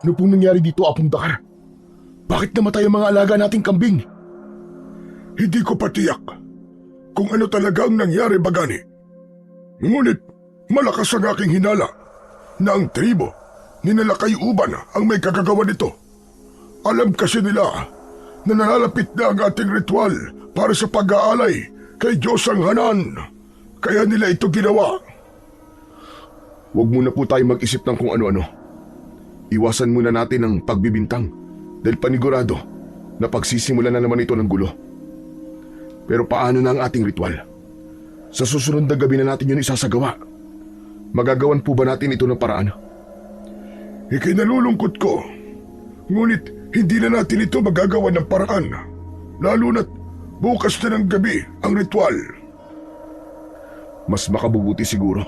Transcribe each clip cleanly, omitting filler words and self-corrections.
Ano pong nangyari dito, Apong Dakar? Bakit namatay ang mga alaga nating kambing? Hindi ko patiyak kung ano talaga ang nangyari, Bagani. Ngunit malakas ang aking hinala na ang tribo ni Nalakayuban ang may kagagawa nito. Alam kasi nila na nalalapit na ang ating ritual para sa pag-aalay kay Diyos ang Hanan. Kaya nila ito ginawa. Huwag muna po tayo mag-isip ng kung ano-ano. Iwasan muna natin ang pagbibintang dahil panigurado na pagsisimulan na naman ito ng gulo. Pero paano na ang ating ritual? Sa susunod na gabi na natin yun isasagawa. Magagawan po ba natin ito ng paraan? Ikinalulungkot ko. Ngunit hindi na natin ito magagawa ng paraan. Lalo na't bukas na ng gabi ang ritual. Mas makabubuti siguro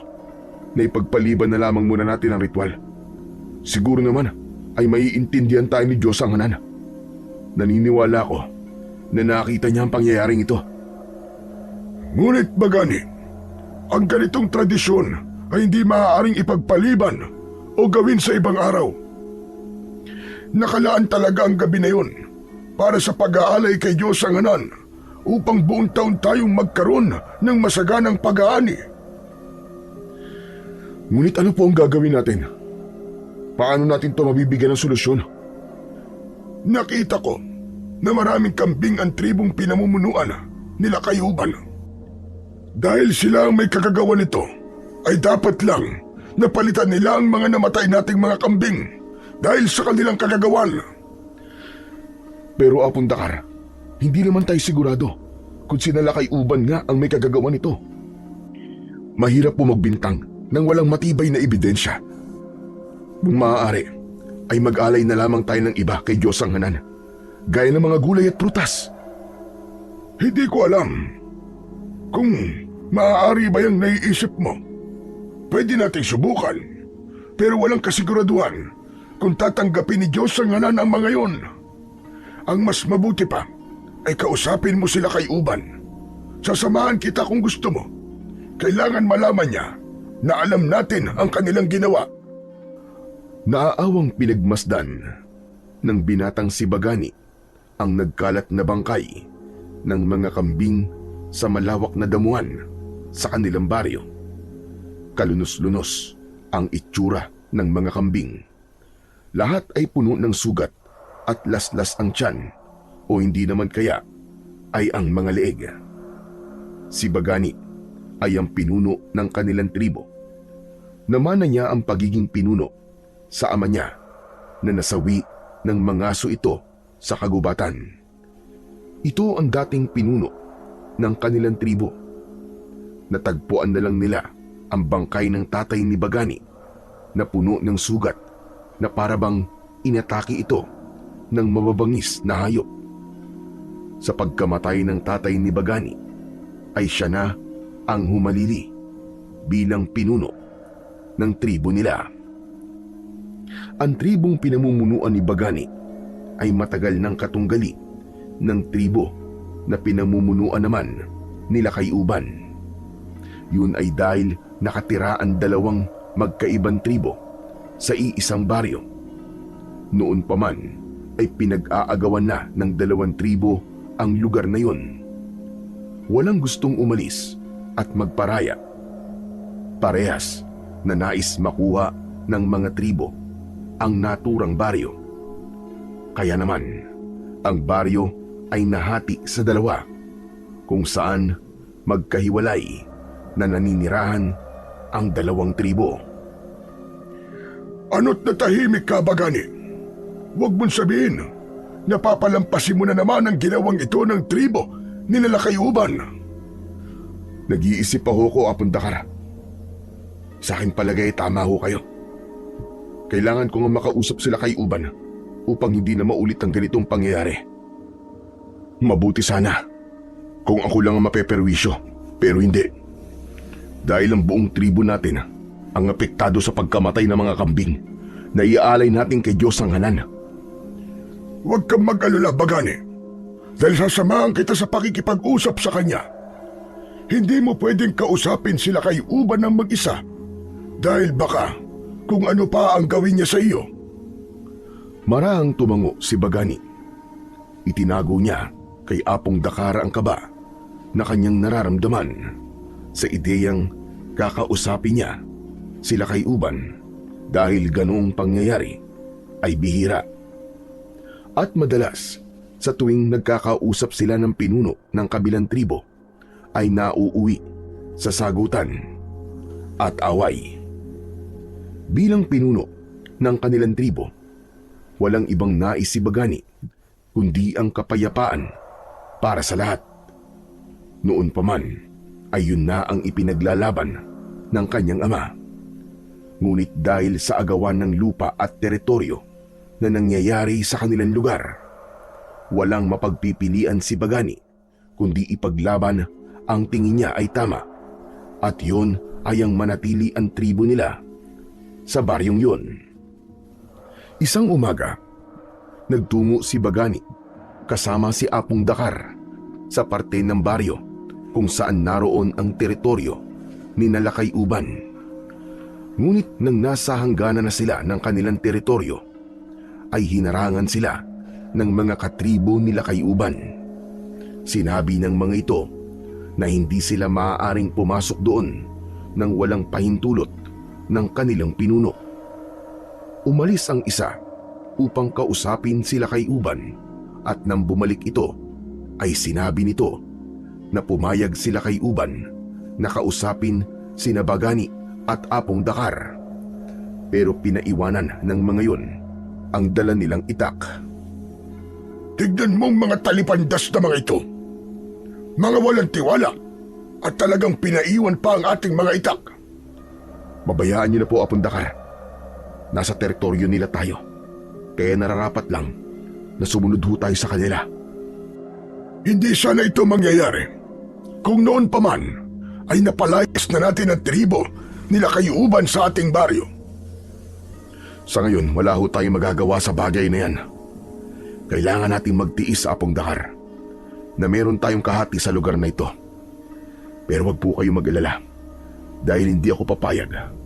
na ipagpaliban na lamang muna natin ang ritual. Siguro naman ay maiintindihan tayo ni Diyos ang Hanan. Naniniwala ko na nakita niya ang pangyayaring ito. Ngunit Bagani, ang ganitong tradisyon ay hindi maaaring ipagpaliban o gawin sa ibang araw. Nakalaan talaga ang gabi na yun para sa pag-aalay kay Diyos ang Hanan upang buong taon tayong magkaroon ng masaganang pag-aani. Ngunit ano po ang gagawin natin? Paano natin ito mabibigyan ng solusyon? Nakita ko na maraming kambing ang tribong pinamumunuan nila Kayuban. Dahil sila ang may kagagawa nito, ay dapat lang napalitan nila ang mga namatay nating mga kambing dahil sa kanilang kagagawan. Pero Apong Dakar, hindi naman tayo sigurado kung Sinalakayuban nga ang may kagagawa nito. Mahirap po magbintang nang walang matibay na ebidensya. Kung maaari, ay mag-alay na lamang tayo ng iba kay Diyos ang Hanan, gaya ng mga gulay at prutas. Hindi ko alam kung maaari ba yung naiisip mo. Pwede nating subukan, pero walang kasiguraduhan kung tatanggapin ni Diyos ang Hanan ang mga yon. Ang mas mabuti pa ay kausapin mo sila kay Uban. Sasamahan kita kung gusto mo. Kailangan malaman niya na alam natin ang kanilang ginawa. Naaawang pinagmasdan ng binatang si Bagani ang nagkalat na bangkay ng mga kambing sa malawak na damuhan sa kanilang baryo. Kalunos-lunos ang itsura ng mga kambing. Lahat ay puno ng sugat at laslas ang tiyan o hindi naman kaya ay ang mga leeg. Si Bagani ay ang pinuno ng kanilang tribo. Namana niya ang pagiging pinuno sa ama niya na nasawi ng mangaso ito sa kagubatan. Ito ang dating pinuno ng kanilang tribo. Natagpuan na lang nila ang bangkay ng tatay ni Bagani na puno ng sugat na parabang inatake ito ng mababangis na hayop. Sa pagkamatay ng tatay ni Bagani ay siya na ang humalili bilang pinuno ng tribo nila. Ang tribong pinamumunuan ni Bagani ay matagal ng katunggali ng tribo na pinamumunuan naman nila Kayuban. Yun ay dahil nakatira ang dalawang magkaibang tribo sa iisang baryo. Noon pa man ay pinag-aagawan na ng dalawang tribo ang lugar na yun. Walang gustong umalis at magparaya. Parehas na nais makuha ng mga tribo ang naturang baryo. Kaya naman, ang baryo ay nahati sa dalawa kung saan magkahiwalay na naninirahan ang dalawang tribo. Ano't natahimik ka, Bagani? Huwag mong sabihin na papalampasin mo na naman ang ginawang ito ng tribo ni Nalakayuban. Nag-iisip pa ho ko, Apong Dakar. Sa akin palagay tama ho kayo. Kailangan ko nga makausap sila kay Uban upang hindi na maulit ang ganitong pangyayari. Mabuti sana kung ako lang ang mapeperwisyo, pero hindi. Dahil ang buong tribo natin ang apektado sa pagkamatay ng mga kambing na iaalay natin kay Diyos ang Hanan. Huwag kang mag-alala, Bagani. Dahil sasamahan kita sa pakikipag-usap sa kanya. Hindi mo pwedeng kausapin sila kay Uban ng mag-isa dahil baka kung ano pa ang gawin niya sa iyo. Marahang tumango si Bagani. Itinago niya kay Apong Dakar ang kaba na kanyang nararamdaman sa ideyang kakausapin niya sila kay Uban dahil ganoong pangyayari ay bihira. At madalas sa tuwing nagkakausap sila ng pinuno ng kabilang tribo ay nauuwi sa sagutan at away. Bilang pinuno ng kanilang tribo, walang ibang nais si Bagani kundi ang kapayapaan para sa lahat. Noon pa man ay yun na ang ipinaglalaban ng kanyang ama. Ngunit dahil sa agawan ng lupa at teritoryo na nangyayari sa kanilang lugar, walang mapagpipilian si Bagani kundi ipaglaban ang tingin niya ay tama, at yun ay ang manatili ang tribo nila sa baryong yun. Isang umaga, nagtungo si Bagani kasama si Apong Dakar sa parte ng baryo kung saan naroon ang teritoryo ni Nalakay Uban. Ngunit nang nasa hangganan na sila ng kanilang teritoryo, ay hinarangan sila ng mga katribo nila kay Uban. Sinabi ng mga ito na hindi sila maaaring pumasok doon nang walang pahintulot ng kanilang pinuno. Umalis ang isa upang kausapin sila kay Uban, at nang bumalik ito ay sinabi nito na pumayag sila kay Uban na kausapin sina Bagani at Apong Dakar, pero pinaiwanan ng mga yun ang dala nilang itak. Tignan mong mga talipandas na mga ito. Mga walang tiwala, at talagang pinaiwan pa ang ating mga itak. Babayaan niyo na po, Apong Dakar. Nasa teritoryo nila tayo, kaya nararapat lang na sumunod ho tayo sa kanila. Hindi sana ito mangyayari kung noon pa man ay napalayas na natin ang tribo nila kay Uban sa ating baryo. Sa ngayon, wala ho tayong magagawa sa bagay na yan. Kailangan nating magtiis sa Apong Dakar na meron tayong kahati sa lugar na ito. Pero wag po kayo mag-alala dahil hindi ako papayag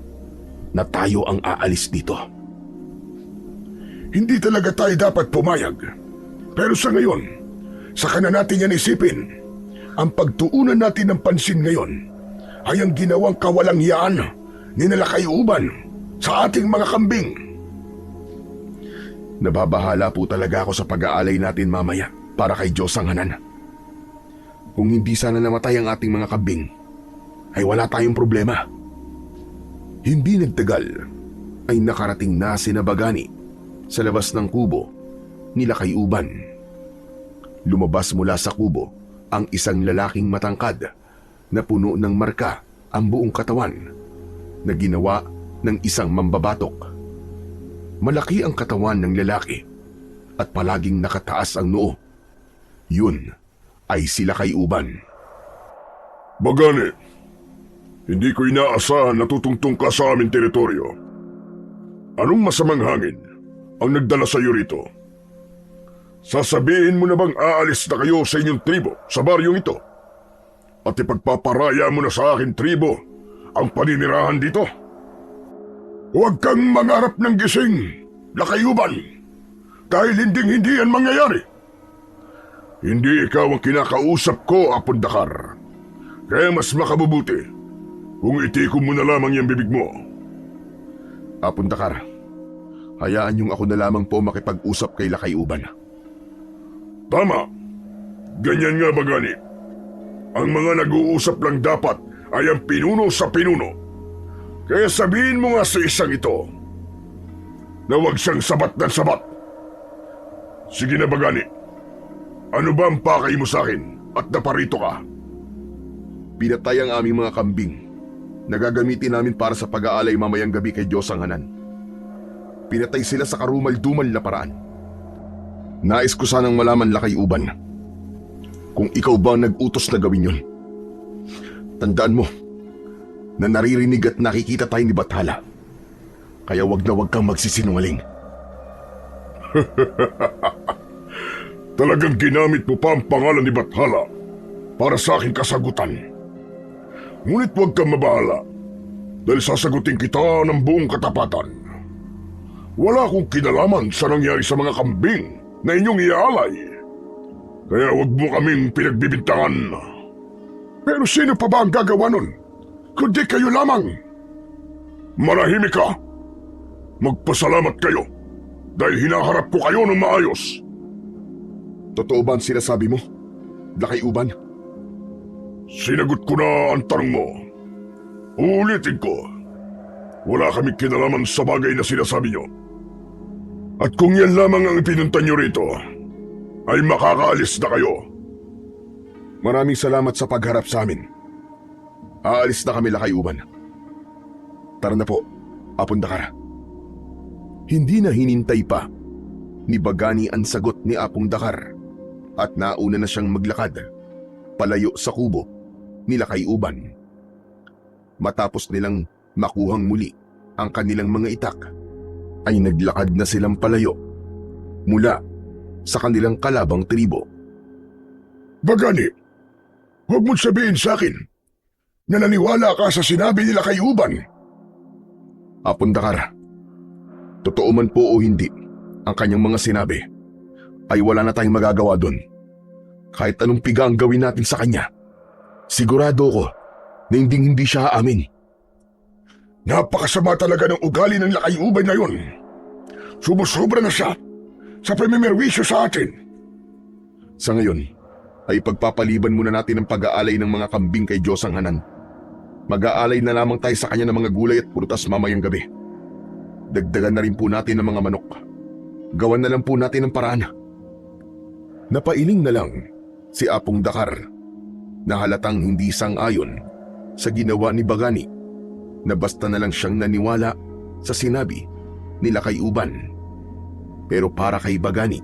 na tayo ang aalis dito. Hindi talaga tayo dapat pumayag. Pero sa ngayon, saka na natin yan isipin. Ang pagtuunan natin ng pansin ngayon ay ang ginawang kawalanghiyaan ni Nalakay Uban sa ating mga kambing. Nababahala po talaga ako sa pag-aalay natin mamaya para kay Diyos ang Hanan. Kung hindi sana namatay ang ating mga kambing, ay wala tayong problema. Hindi nagtagal ay nakarating na sina Bagani sa labas ng kubo nila kay Uban. Lumabas mula sa kubo ang isang lalaking matangkad na puno ng marka ang buong katawan na ginawa ng isang mambabatok. Malaki ang katawan ng lalaki at palaging nakataas ang noo. Yun ay sila kay Uban. Bagani, hindi ko inaasahan na tutungtong ka sa aming teritoryo. Anong masamang hangin ang nagdala sa iyo rito? Sasabihin mo na bang aalis na kayo sa inyong tribo sa baryong ito? At ipagpaparaya mo na sa akin tribo ang paninirahan dito? Huwag kang mangarap ng gising, Lakay Uban, dahil hinding-hindi yan mangyayari. Hindi ikaw ang kinakausap ko, Apong Dakar. Kaya mas makabubuti kung itikom mo na lamang yung bibig mo. Apong Dakar, hayaan niyong ako na lamang po makipag-usap kay Lakay Uban. Tama. Ganyan nga, Bagani. Ang mga nag-uusap lang dapat ay ang pinuno sa pinuno. Kaya sabihin mo nga sa isang ito na huwag siyang sabat ng sabat. Sige na, Bagani. Ano ba ang pakay mo sa akin at naparito ka? Pinatay ang aming mga kambing na gagamitin namin para sa pag-aalay mamayang gabi kay Diyos ang Hanan. Pinatay sila sa karumal-dumal na paraan. Nais ko sanang malaman, Lakay Uban, kung ikaw ba nag-utos na gawin yun. Tandaan mo na naririnig at nakikita tayo ni Bathala. Kaya wag na wag kang magsisinungaling. Talagang ginamit mo pa ang pangalan ni Bathala para sa aking kasagutan. Ngunit huwag kang mabahala dahil sasagutin kita ng buong katapatan. Wala akong kinalaman sa nangyari sa mga kambing na inyong iaalay. Kaya huwag mo kaming pinagbibintangan. Pero sino pa ba ang gagawa nun? Kundi kayo lamang. Manahimik ka. Magpasalamat kayo dahil hinaharap ko kayo ng maayos. Totoo ba ang sinasabi mo, Lakay-uban? Sinagot ko na ang tanong mo. Uulitin ko. Wala kaming kinalaman sa bagay na sinasabi nyo. At kung yan lamang ang ipinunta nyo rito, ay makakaalis na kayo. Maraming salamat sa pagharap sa amin. Aalis na kami, Lakay-uban. Tara na po, Apong Dakar. Hindi na hinintay pa ni Bagani ang sagot ni Apong Dakar at nauna na siyang maglakad palayo sa kubo ni Lakay-uban. Matapos nilang makuhang muli ang kanilang mga itak, ay naglakad na silang palayo mula sa kanilang kalabang tribo. Bagani, huwag mong sabihin sa akin na naniwala ka sa sinabi nila kay Uban. Apong Dakar, totoo man po o hindi ang kanyang mga sinabi, ay wala na tayong magagawa doon. Kahit anong piga ang gawin natin sa kanya, sigurado ko na hindi siya aamin. Napakasama talaga ng ugali ng Lakay-uban na yun. Sumusobra na siya sa pamimerwisyo sa atin. Sa ngayon, ay pagpapaliban muna natin ang pag-aalay ng mga kambing kay Diyosang Hanan. Mag-aalay na lamang tayo sa kanya ng mga gulay at prutas mamayang gabi. Dagdagan na rin po natin ng mga manok. Gawan na lang po natin ang paraan. Napailing na lang si Apong Dakar na halatang hindi sang-ayon sa ginawa ni Bagani, na basta na lang siyang naniwala sa sinabi ni Lakay-uban. Pero para kay Bagani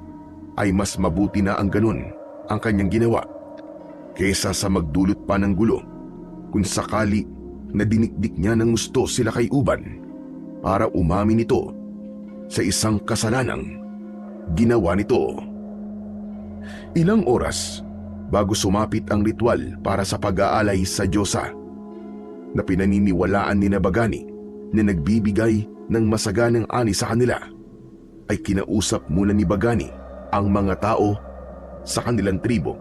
ay mas mabuti na ang ganun ang kanyang ginawa kaysa sa magdulot pa ng gulo kung sakali na dinikdik niya ng gusto si Lakay-uban para umamin ito sa isang kasalanang ginawa nito. Ilang oras bago sumapit ang ritual para sa pag-aalay sa Diyosa na pinaniniwalaan ni Bagani na nagbibigay ng masaganang ani sa kanila, ay kinausap muna ni Bagani ang mga tao sa kanilang tribo.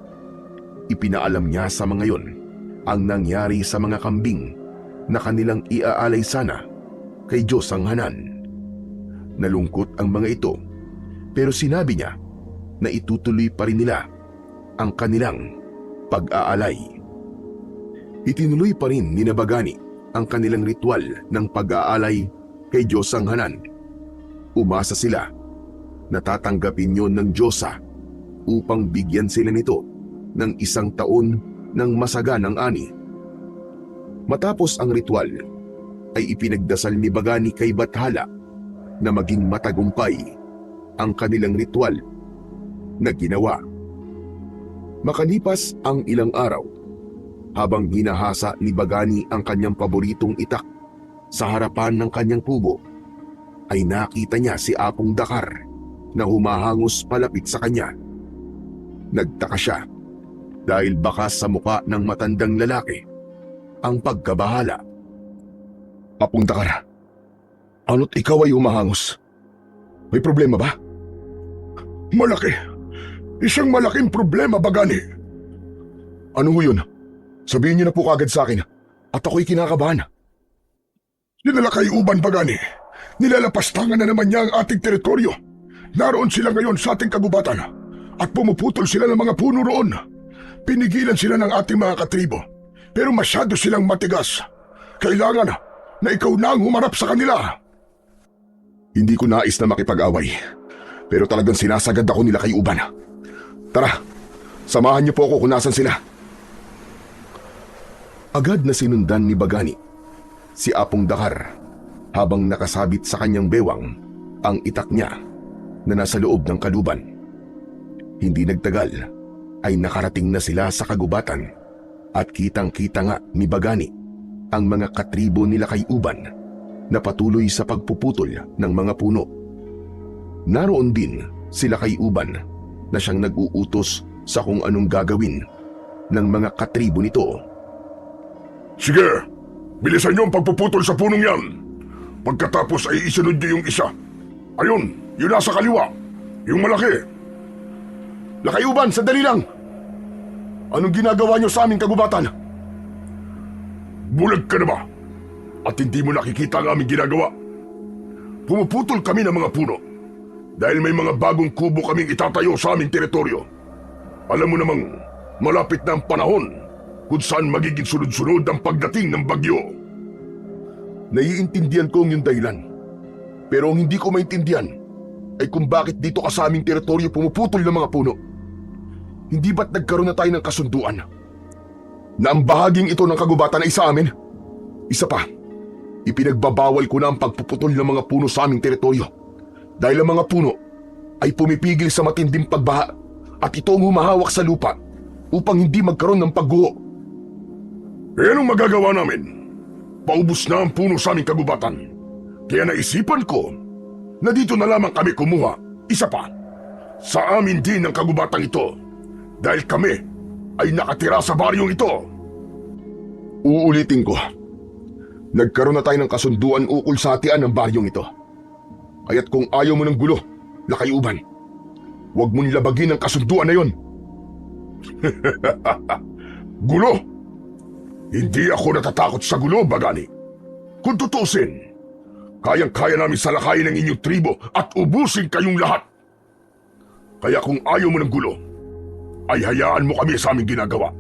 Ipinaalam niya sa mga yon ang nangyari sa mga kambing na kanilang iaalay sana kay Diyosang Hanan. Nalungkot ang mga ito, pero sinabi niya na itutuloy pa rin nila ang kanilang pag-aalay. Itinuloy pa rin ni Bagani ang kanilang ritual ng pag-aalay kay Diyosang Hanan. Umasa sila na tatanggapin yon ng Diyosa upang bigyan sila nito ng 1 taon ng masaganang ani. Matapos ang ritual, ay ipinagdasal ni Bagani kay Bathala na maging matagumpay ang kanilang ritual na ginawa. Makalipas ang ilang araw, habang hinahasa ni Bagani ang kanyang paboritong itak sa harapan ng kanyang kubo, ay nakita niya si Apong Dakar na humahangos palapit sa kanya. Nagtaka siya dahil baka sa muka ng matandang lalaki ang pagkabahala. Apong Dakar, ano't ikaw ay humahangos? May problema ba? Malaki. Isang malaking problema, Bagani. Ano ho yun? Sabihin niyo na po kagad sa akin at ako'y kinakabahan. Sinala kay Uban, Bagani. Nilalapastangan na naman niya ang ating teritoryo. Naroon sila ngayon sa ating kagubatan at pumuputol sila ng mga puno roon. Pinigilan sila ng ating mga katribo, pero masyado silang matigas. Kailangan na ikaw na ang humarap sa kanila. Hindi ko nais na makipag-away, pero talagang sinasagad ako nila kay Uban. Tara, samahan niyo po ako kung nasan sila. Agad na sinundan ni Bagani si Apong Dakar habang nakasabit sa kanyang bewang ang itak niya na nasa loob ng kaluban. Hindi nagtagal ay nakarating na sila sa kagubatan at kitang-kita nga ni Bagani ang mga katribo nila kay Uban na patuloy sa pagpuputol ng mga puno. Naroon din sila kay Uban na siyang nag-uutos sa kung anong gagawin ng mga katribo nito. Sige, bilisan niyo ang pagpuputol sa punong yan. Pagkatapos ay isunod niyo yung isa. Ayun, yun nasa kaliwa. Yung malaki. Lakayuban, sandali lang! Anong ginagawa niyo sa aming kagubatan? Bulag ka na ba? At hindi mo nakikita ang aming ginagawa? Pumuputol kami ng mga puno dahil may mga bagong kubo kaming itatayo sa aming teritoryo. Alam mo namang malapit na ang panahon kung saan magiging sunod-sunod ang pagdating ng bagyo. Naiintindihan ko ang iyong dahilan. Pero ang hindi ko maintindihan ay kung bakit dito ka sa aming teritoryo pumuputol ng mga puno. Hindi ba't nagkaroon na tayo ng kasunduan na ang bahaging ito ng kagubatan ay sa amin? Isa pa, ipinagbabawal ko na ang pagpuputol ng mga puno sa aming teritoryo dahil ang mga puno ay pumipigil sa matinding pagbaha at ito ang humahawak sa lupa upang hindi magkaroon ng pagguho. Eh anong magagawa namin? Paubos na ang puno sa aming kagubatan. Kaya naisipan ko na dito na lamang kami kumuha. Isa pa, sa amin din ang kagubatang ito dahil kami ay nakatira sa baryong ito. Uulitin ko, nagkaroon na tayo ng kasunduan ukol sa hatian ng baryong ito. Kaya't kung ayaw mo ng gulo, Lakayuban, huwag mong labagin ang kasunduan na yon. Gulo? Hindi ako natatakot sa gulo, Bagani. Kung tutusin, kayang-kaya namin salakayin ang inyong tribo at ubusin kayong lahat. Kaya kung ayaw mo ng gulo, ay hayaan mo kami sa aming ginagawa.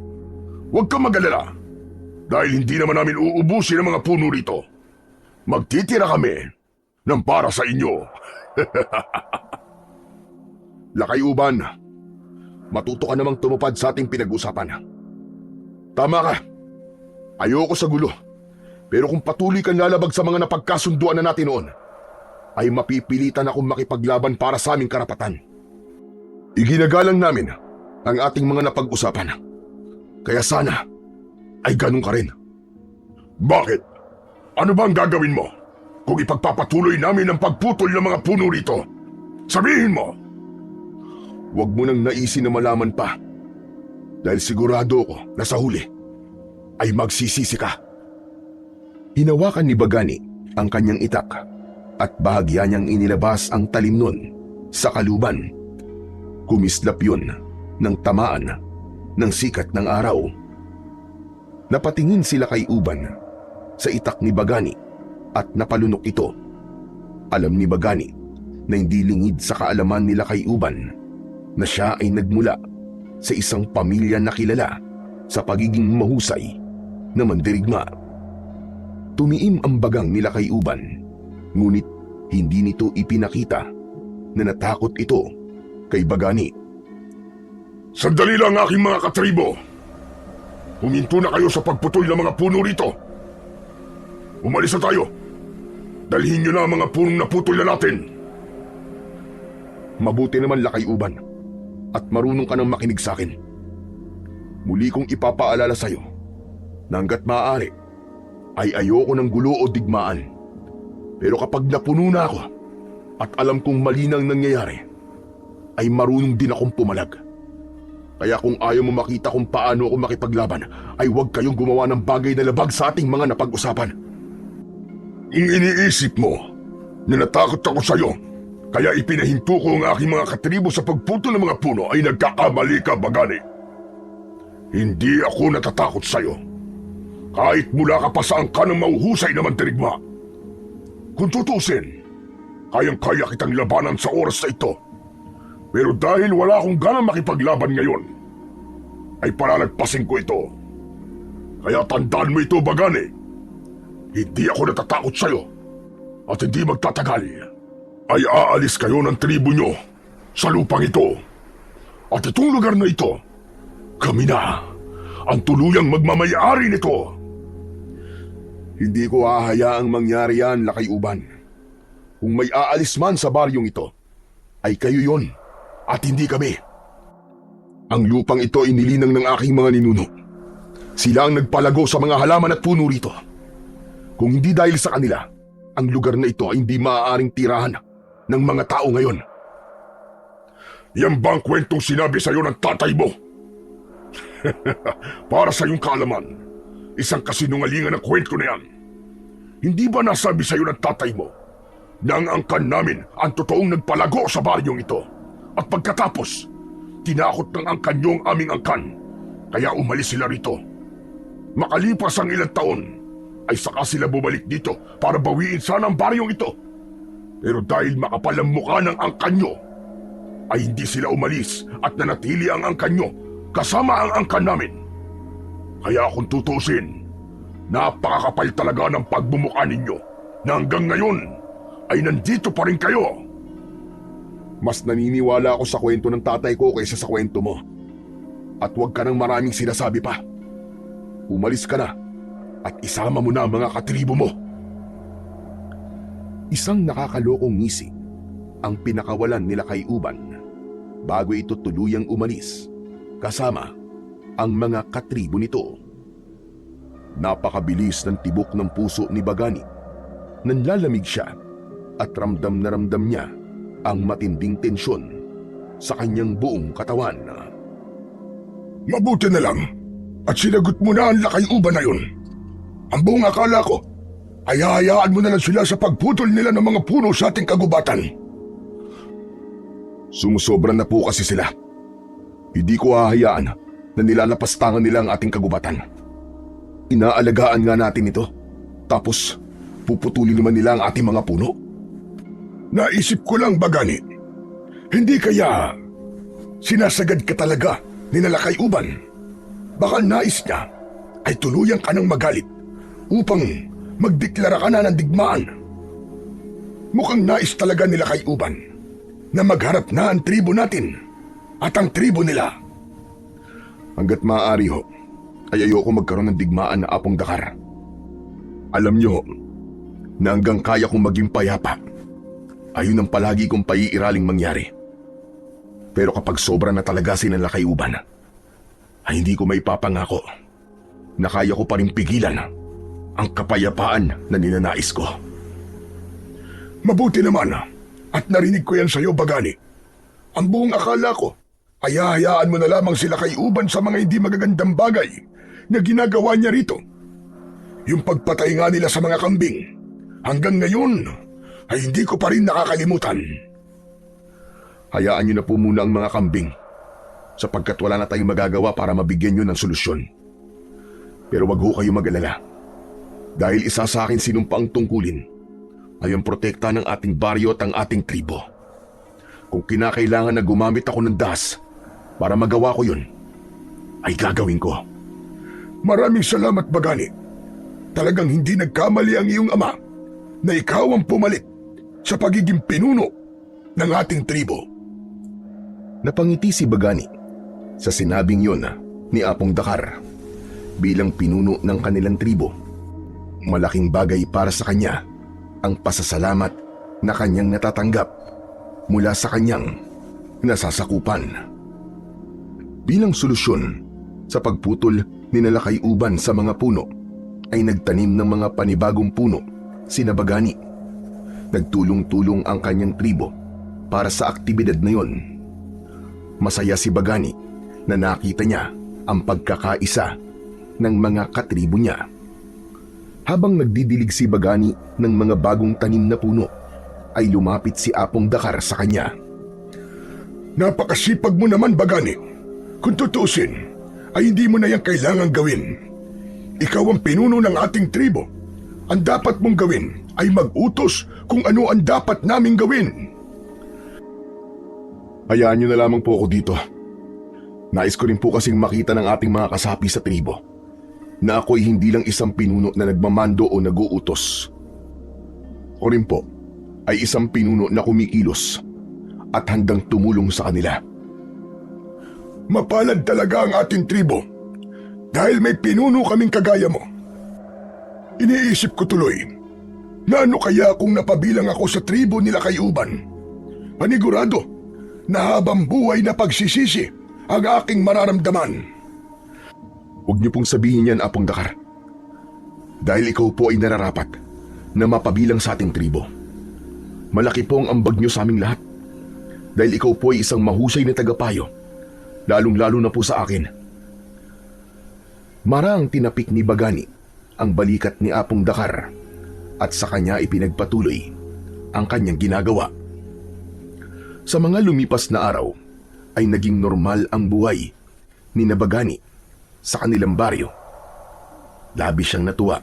Huwag kang mag-alala, dahil hindi naman namin uubusin ang mga puno rito. Magtitira kami ng para sa inyo. Lakayuban, matuto ka namang tumupad sa ating pinag-usapan. Tama ka, ayoko sa gulo. Pero kung patuloy kang lalabag sa mga napagkasunduan na natin noon, ay mapipilitan akong makipaglaban para sa aming karapatan. Iginagalang namin ang ating mga napag-usapan. Kaya sana ay ganun ka rin. Bakit? Ano ba ang gagawin mo kung ipagpapatuloy namin ang pagputol ng mga puno rito? Sabihin mo! Huwag mo nang naisin na malaman pa. Dahil sigurado ko na sa huli ay magsisisi ka. Hinawakan ni Bagani ang kanyang itak at bahagya niyang inilabas ang talim nun sa kaluban. Kumislap yun ng tamaan ng sikat ng araw. Napatingin sila kay Uban sa itak ni Bagani at napalunok ito. Alam ni Bagani na hindi lingid sa kaalaman nila kay Uban na siya ay nagmula sa isang pamilya na kilala sa pagiging mahusay na mandirigma. Tumiim ang bagang nila kay Uban, ngunit hindi nito ipinakita na natakot ito kay Bagani. Sandali lang aking mga katribo! Huminto na kayo sa pagputol ng mga puno rito! Umalis na tayo! Dalhin nyo na ang mga punong naputol na natin! Mabuti naman Lakay Uban at marunong ka nang makinig sa akin. Muli kong ipapaalala sa iyo na hanggat maaari ay ayoko ng gulo o digmaan. Pero kapag napuno na ako at alam kong mali nang nangyayari, ay marunong din akong pumalag. Kaya kung ayaw mo makita kung paano ako makipaglaban, ay huwag kayong gumawa ng bagay na labag sa ating mga napag-usapan. Kung iniisip mo na natakot ako sa iyo, kaya ipinahinto ko ang aking mga katribo sa pagputol ng mga puno, ay nagkakamali ka, Bagani. Hindi ako natatakot sa iyo. Kahit mula ka pa sa angka ng mauhusay na mandirigma. Kung tutusin, kayang-kaya kitang labanan sa oras na ito. Pero dahil wala akong ganang makipaglaban ngayon, ay palalagpasin ko ito. Kaya tandaan mo ito, Bagani. Hindi ako natatakot sa'yo. At hindi magtatagal, ay aalis kayo ng tribo nyo sa lupang ito. At itong lugar na ito, kami na ang tuluyang magmamayari nito. Hindi ko hahayaang mangyari yan, Lakay Uban. Kung may aalis man sa baryong ito, ay kayo yon at hindi kami. Ang lupang ito ay nilinang ng aking mga ninuno. Sila ang nagpalago sa mga halaman at puno rito. Kung hindi dahil sa kanila, ang lugar na ito ay hindi maaaring tirahan ng mga tao ngayon. Yan ba ang kwentong sinabi sa iyo ng tatay mo? Para sa iyong kaalaman, isang kasinungalingan ang kwento na yan. Hindi ba nasabi sa iyo ng tatay mo na ang angkan namin ang totoong nagpalago sa baryong ito. At pagkatapos, tinakot ng angkan niyo ang aming angkan, kaya umalis sila rito. Makalipas ang ilang taon, ay saka sila bumalik dito para bawiin sana ang baryong ito. Pero dahil makapal ang mukha ng angkan niyo, ay hindi sila umalis at nanatili ang angkan niyo kasama ang angkan namin. Kaya kung tutusin, napakakapal talaga ng pagbumukha ninyo na hanggang ngayon ay nandito pa rin kayo. Mas naniniwala ako sa kwento ng tatay ko kaysa sa kwento mo. At huwag ka nang maraming sinasabi pa. Umalis ka na at isama mo na ang mga katribo mo. Isang nakakalokong ngisi ang pinakawalan nila kay Uban bago ito tuluyang umalis kasama ang mga katribo nito. Napakabilis ng tibok ng puso ni Bagani. Nanlalamig siya at ramdam na ramdam niya ang matinding tensyon sa kanyang buong katawan. Mabuti na lang at sinagot mo na ang lakay-uban na yun. Ang buong akala ko ay hahayaan mo na lang sila sa pagputol nila ng mga puno sa ating kagubatan. Sumusobra na po kasi sila. Hindi ko hahayaan na nilalapastangan nila ang ating kagubatan. Inaalagaan nga natin ito. Tapos, puputulin naman nila ang ating mga puno. Naisip ko lang, Bagani, hindi kaya sinasagad ka talaga ni Nalakay-uban? Baka nais niya ay tuluyan ka ng magalit upang magdeklara ka na ng digmaan. Mukhang nais talaga nila Kay-uban na magharap na ang tribo natin at ang tribo nila. Hanggat maaari ho, ay ayoko magkaroon ng digmaan na Apong Dakar. Alam niyo na hanggang kaya kong maging payapa, ayun ang palagi kong paiiraling mangyari. Pero kapag sobra na talaga si Nalakay-uban, ay hindi ko maipapangako na kaya ko pa rin pigilan ang kapayapaan na ninanais ko. Mabuti naman at narinig ko yan sa iyo, Bagani. Ang buong akala ko ay hahayaan mo na lamang sila Kay-uban sa mga hindi magagandang bagay na ginagawa niya rito. Yung pagpatay nga nila sa mga kambing, hanggang ngayon ay hindi ko pa rin nakakalimutan. Hayaan niyo na po muna ang mga kambing sapagkat wala na tayong magagawa para mabigyan niyo ng solusyon. Pero wag ho kayo mag-alala. Dahil isa sa akin sinumpaang tungkulin ay ang protekta ng ating baryo at ang ating tribo. Kung kinakailangan na gumamit ako ng dahas para magawa ko yun, ay gagawin ko. Maraming salamat, Bagani. Talagang hindi nagkamali ang iyong ama na ikaw ang pumalit sa pagiging pinuno ng ating tribo. Napangiti si Bagani sa sinabing yun ni Apong Dakar. Bilang pinuno ng kanilang tribo, malaking bagay para sa kanya ang pasasalamat na kanyang natatanggap mula sa kanyang nasasakupan. Bilang solusyon sa pagputol ni Nalakay-uban sa mga puno, ay nagtanim ng mga panibagong puno sina Bagani. Nagtulong-tulong ang kanyang tribo para sa aktibidad na yon. Masaya si Bagani na nakita niya ang pagkakaisa ng mga katribo niya. Habang nagdidilig si Bagani ng mga bagong tanim na puno, ay lumapit si Apong Dakar sa kanya. Napakasipag mo naman, Bagani. Kung tutuusin, ay hindi mo na yan kailangang gawin. Ikaw ang pinuno ng ating tribo. Ang dapat mong gawin ay mag-utos kung ano ang dapat naming gawin. Hayaan niyo na lamang po ako dito. Nais ko rin po kasing makita ng ating mga kasapi sa tribo na ako'y hindi lang isang pinuno na nagmamando o nag-uutos. Ako rin po ay isang pinuno na kumikilos at handang tumulong sa kanila. Mapalad talaga ang ating tribo dahil may pinuno kaming kagaya mo. Iniisip ko tuloy na ano kaya kung napabilang ako sa tribo nila Kay-uban. Panigurado na habang buhay na pagsisisi ang aking mararamdaman. Huwag niyo pong sabihin yan, Apong Dakar. Dahil ikaw po ay nararapat na mapabilang sa ating tribo. Malaki po ang ambag niyo sa aming lahat. Dahil ikaw po ay isang mahusay na tagapayo, lalong-lalo na po sa akin. Marang tinapik ni Bagani ang balikat ni Apong Dakar at sa kanya ipinagpatuloy ang kanyang ginagawa. Sa mga lumipas na araw ay naging normal ang buhay ni Nabagani sa kanilang baryo. Labis siyang natuwa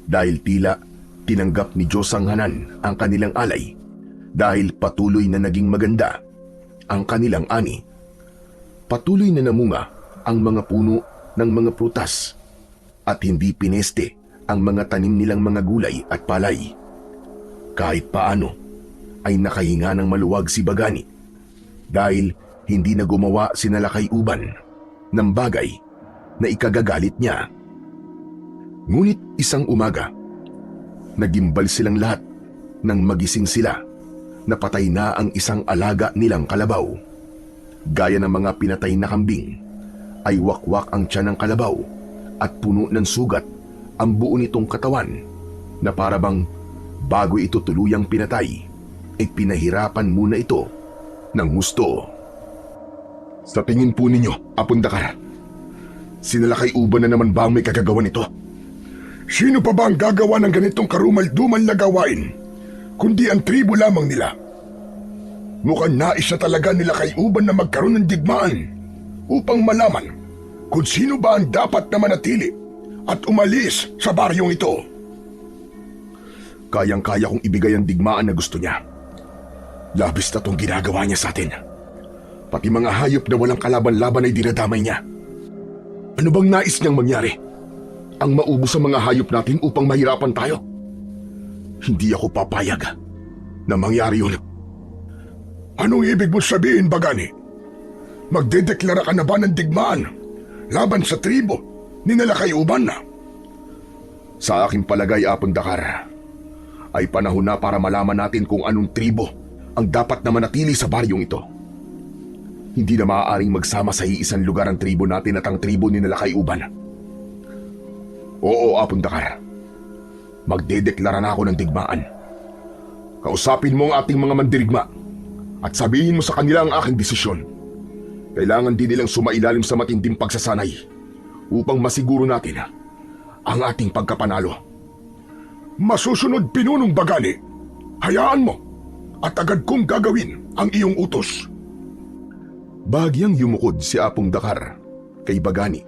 dahil tila tinanggap ni Diyos ang Hanan ang kanilang alay dahil patuloy na naging maganda ang kanilang ani. Patuloy na namunga ang mga puno ng mga prutas at hindi pineste ang mga tanim nilang mga gulay at palay. Kahit paano ay nakahinga ng maluwag si Bagani dahil hindi na gumawa si Nalakayuban ng bagay na ikagagalit niya. Ngunit isang umaga, nagimbal silang lahat nang magising sila na patay na ang isang alaga nilang kalabaw. Gaya ng mga pinatay na kambing, ay wakwak ang tiyan ng kalabaw at puno ng sugat ang buo nitong katawan na parabang bago ito tuluyang pinatay, ay pinahirapan muna ito ng husto. Sa tingin po ninyo, Apundakar, sinalakay-uban na naman ba ang may kagagawa nito? Sino pa ba ang gagawa ng ganitong karumal-dumal na gawain, kundi ang tribo lamang nila? Mukhang nais na talaga nila kay Uban na magkaroon ng digmaan upang malaman kung sino ba ang dapat na manatili at umalis sa baryong ito. Kayang-kaya kong ibigay ang digmaan na gusto niya. Labis na itong ginagawa niya sa atin. Pati mga hayop na walang kalaban-laban ay dinadamay niya. Ano bang nais niyang mangyari? Ang maubos sa mga hayop natin upang mahirapan tayo? Hindi ako papayag na mangyari yun. Anong ibig mo sabihin, Bagani? Magdedeklara ka na ba ng digmaan laban sa tribo ni Nalakayuban na? Sa aking palagay, Apundakar, ay panahon na para malaman natin kung anong tribo ang dapat na manatili sa baryong ito. Hindi na maaaring magsama sa iisang lugar ang tribo natin at ang tribo ni Nalakayuban. Oo, Apundakar. Magdedeklara na ako ng digmaan. Kausapin mo ang ating mga mandirigma at sabihin mo sa kanila ang aking desisyon. Kailangan din nilang sumailalim sa matinding pagsasanay upang masiguro natin ang ating pagkapanalo. Masusunod, Pinunong Bagani. Hayaan mo at agad kong gagawin ang iyong utos. Bahagyang yumukod si Apundakar kay Bagani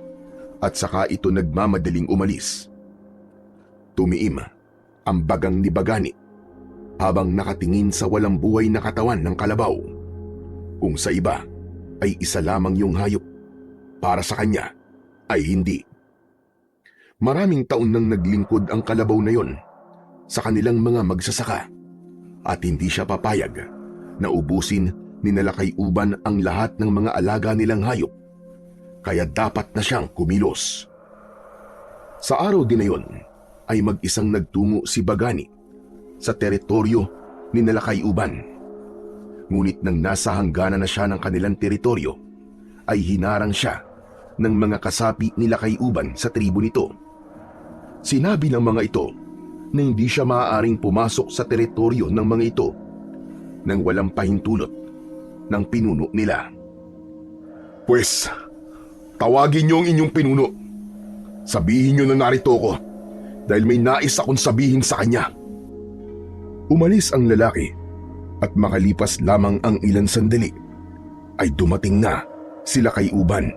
at saka ito nagmamadaling umalis. Tumiim ang bagang ni Bagani habang nakatingin sa walang buhay na katawan ng kalabaw. Kung sa iba ay isa lamang yung hayop, para sa kanya ay hindi. Maraming taon nang naglingkod ang kalabaw na yon sa kanilang mga magsasaka at hindi siya papayag na ubusin ni Nalakayuban ang lahat ng mga alaga nilang hayop, kaya dapat na siyang kumilos. Sa araw din na yon ay mag-isang nagtungo si Bagani sa teritoryo ni Nalakayuban. Ngunit nang nasa hangganan na siya ng kanilang teritoryo, ay hinarang siya ng mga kasapi ni Lakayuban sa tribo nito. Sinabi ng mga ito na hindi siya maaaring pumasok sa teritoryo ng mga ito nang walang pahintulot ng pinuno nila. Pwes, tawagin niyo ang inyong pinuno. Sabihin niyo na narito ko dahil may nais akong sabihin sa kanya. Umalis ang lalaki at makalipas lamang ang ilang sandali ay dumating na sila kay Uban.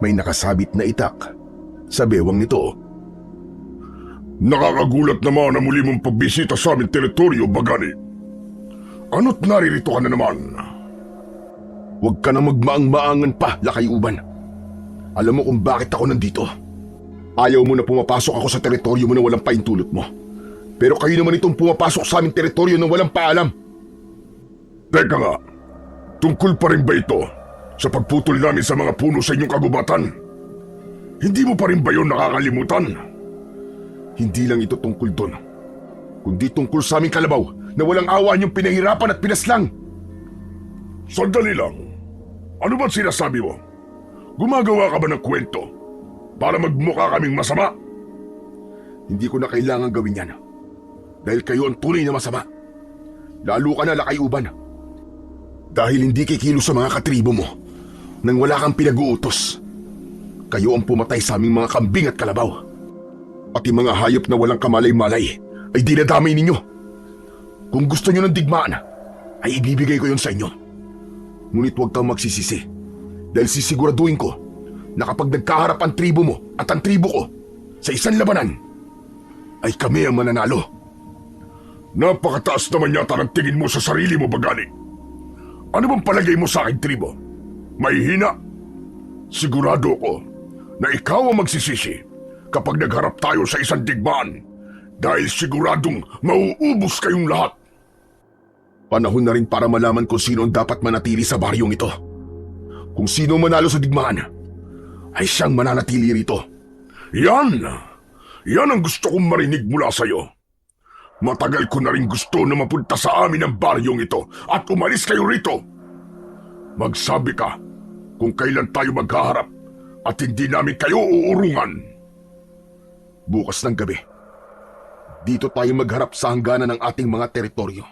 May nakasabit na itak sa bewang nito. Nakakagulat naman na muli mong pagbisita sa aming teritoryo, Bagani. Ano't naririto ka na naman? Huwag ka na magmaang-maangan pa, Lakayuban. Alam mo kung bakit ako nandito. Ayaw mo na pumapasok ako sa teritoryo mo na walang paintulot mo. Pero kayo naman itong pumapasok sa aming teritoryo na walang paalam. Teka nga, tungkol pa rin ba ito sa pagputol namin sa mga puno sa inyong kagubatan? Hindi mo pa rin ba yun nakakalimutan? Hindi lang ito tungkol doon, kundi tungkol sa aming kalabaw na walang awa niyong pinahirapan at pinaslang. Sandali lang. Ano ba sinasabi mo? Gumagawa ka ba ng kwento para magmukha kaming masama? Hindi ko na kailangan gawin yan. Dahil kayo ang tunay na masama. Lalo ka na, Lakayuban. Dahil hindi kikilo sa mga katribo mo nang wala kang pinag-uutos. Kayo ang pumatay sa aming mga kambing at kalabaw. At yung mga hayop na walang kamalay-malay ay dinadamay ninyo. Kung gusto nyo ng digmaan, ay ibibigay ko yon sa inyo. Ngunit huwag kang magsisisi dahil sisiguraduhin ko na kapag nagkaharap ang tribo mo at ang tribo ko sa isang labanan, ay kami ang mananalo. Napakataas naman yata ng tingin mo sa sarili mo, Bagani. Ano bang palagay mo sa aking tribo? May hina? Sigurado ko na ikaw ang magsisisi kapag nagharap tayo sa isang digmaan dahil siguradong mauubos kayong lahat. Panahon na rin para malaman kung sino ang dapat manatili sa baryong ito. Kung sino manalo sa digmaan, ay siyang mananatili rito. Yan! Yan ang gusto kong marinig mula sa'yo. Matagal ko na rin gusto na mapunta sa amin ang baryong ito at umalis kayo rito. Magsabi ka kung kailan tayo maghaharap at hindi namin kayo uurungan. Bukas ng gabi, dito tayo magharap sa hangganan ng ating mga teritoryo.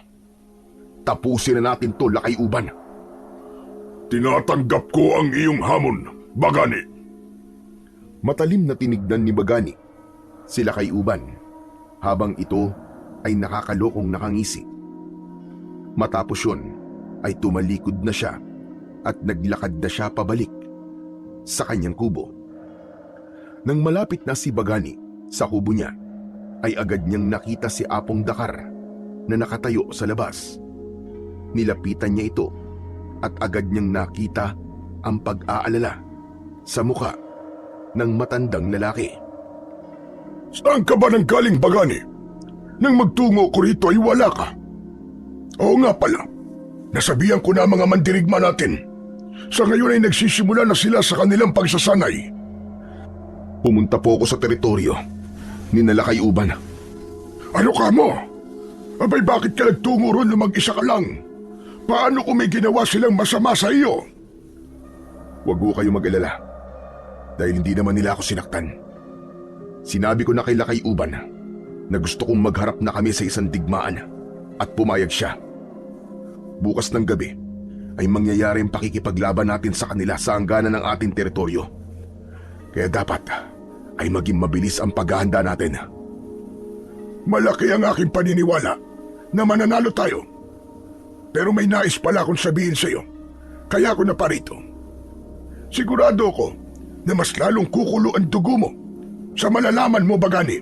Tapusin na natin to, Lakay-uban. Tinatanggap ko ang iyong hamon, Bagani. Matalim na tinignan ni Bagani si Lakay-uban habang ito ay nakakalokong nakangisi. Matapos yun ay tumalikod na siya at naglakad na siya pabalik sa kanyang kubo. Nang malapit na si Bagani sa kubo niya, ay agad niyang nakita si Apong Dakar na nakatayo sa labas. Nilapitan niya ito at agad niyang nakita ang pag-aalala sa muka ng matandang lalaki. Saan ka ba nang galing, Bagani? Nang magtungo ko rito ay wala ka. Oo nga pala, nasabihan ko na ang mga mandirigma natin. Sa ngayon ay nagsisimula na sila sa kanilang pagsasanay. Pumunta po ako sa teritoryo ni Lakay-uban. Ano ka mo? Abay, bakit ka nagtungo ron na mag-isa ka lang? Paano kung may ginawa silang masama sa iyo? Huwag ko kayo mag-alala dahil hindi naman nila ako sinaktan. Sinabi ko na kay Lakay-uban na gusto kong magharap na kami sa isang digmaan at pumayag siya. Bukas ng gabi ay mangyayari ang pakikipaglaban natin sa kanila sa hangganan ng ating teritoryo. Kaya dapat ay maging mabilis ang paghahanda natin. Malaki ang aking paniniwala na mananalo tayo. Pero may nais pala akong sabihin sa iyo, kaya ako naparito. Sigurado ko na mas lalong kukulo ang dugo mo sa malalaman mo, Bagani.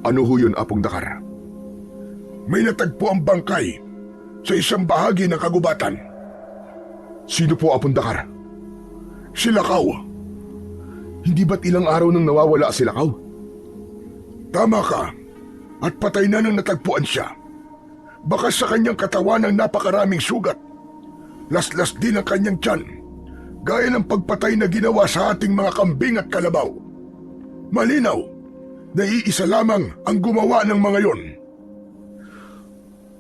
Ano ho yun, Apong Dakar? May natagpo ang bangkay sa isang bahagi ng kagubatan. Sino po, Apong Dakar? Si Lakaw. Hindi ba't ilang araw nang nawawala si Lakaw? Tama ka, at patay na nang natagpuan siya. Baka sa kanyang katawan ang napakaraming sugat. Laslas din ang kanyang tiyan, gaya ng pagpatay na ginawa sa ating mga kambing at kalabaw. Malinaw na iisa lamang ang gumawa ng mga yon.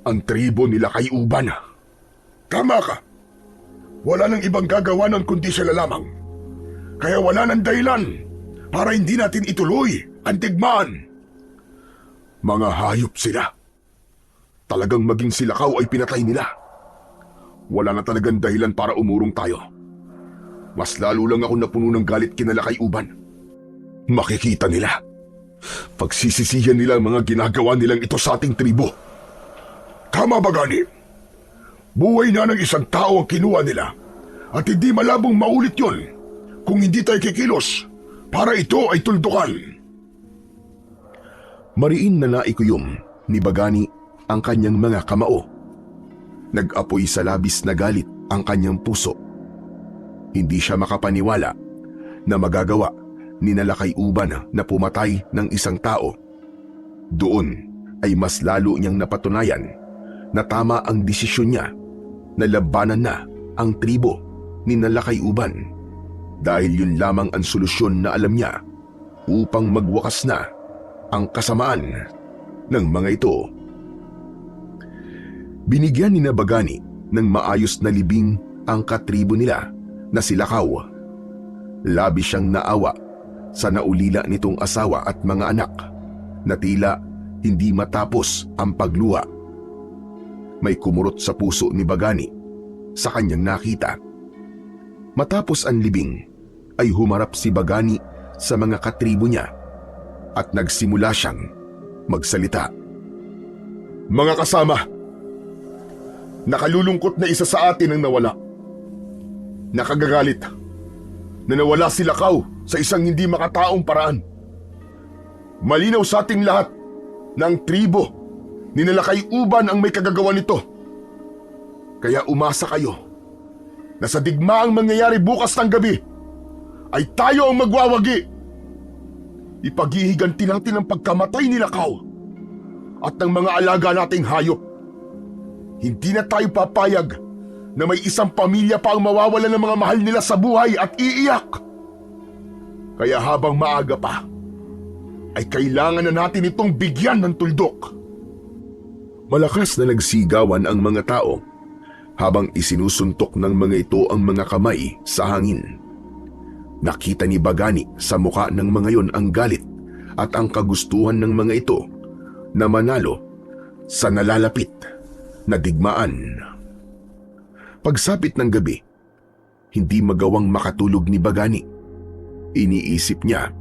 Ang tribo nila Lakay-uban. Tama ka. Wala nang ibang gagawa nun kundi sila lamang. Kaya wala nang dahilan para hindi natin ituloy ang digmaan. Mga hayop sila. Talagang maging si Lakaw ay pinatay nila. Wala na talagang dahilan para umurong tayo. Mas lalo lang ako napuno ng galit kina Lakay-uban. Makikita nila. Pagsisisihan nila ang mga ginagawa nilang ito sa ating tribo. Tama, Bagani. Buhay na ng isang tao ang kinuha nila at hindi malabong maulit yon kung hindi tayo kikilos para ito ay tuldukan. Mariin na naikuyom ni Bagani ang kanyang mga kamao. Nag-apoy sa labis na galit ang kanyang puso. Hindi siya makapaniwala na magagawa ni Lakay-uban na pumatay ng isang tao. Doon ay mas lalo niyang napatunayan na tama ang desisyon niya na labanan na ang tribo ni Lakay-uban dahil yun lamang ang solusyon na alam niya upang magwakas na ang kasamaan ng mga ito. Binigyan ni Bagani ng maayos na libing ang katribo nila na si Lakaw. Labis siyang naawa sa naulila nitong asawa at mga anak na tila hindi matapos ang pagluha. May kumurot sa puso ni Bagani sa kanyang nakita. Matapos ang libing ay humarap si Bagani sa mga katribo niya at nagsimula siyang magsalita. Mga kasama, nakalulungkot na isa sa atin ang nawala. Nakagagalit na nawala si Lakaw sa isang hindi makataong paraan. Malinaw sa ating lahat na ang tribo ni Nalakay Uban ang may kagagawa nito. Kaya umasa kayo na sa digmaang mangyayari bukas ng gabi ay tayo ang magwawagi. Ipaghihiganti natin ang pagkamatay ni Lakaw at ng mga alaga nating hayop. Hindi na tayo papayag na may isang pamilya pa ang mawawalan ng mga mahal nila sa buhay at iiyak. Kaya habang maaga pa, ay kailangan na natin itong bigyan ng tuldok. Malakas na nagsigawan ang mga tao habang isinusuntok ng mga ito ang mga kamay sa hangin. Nakita ni Bagani sa muka ng mga yon ang galit at ang kagustuhan ng mga ito na manalo sa nalalapit na digmaan. Pagsapit ng gabi, hindi magawang makatulog ni Bagani. Iniisip niya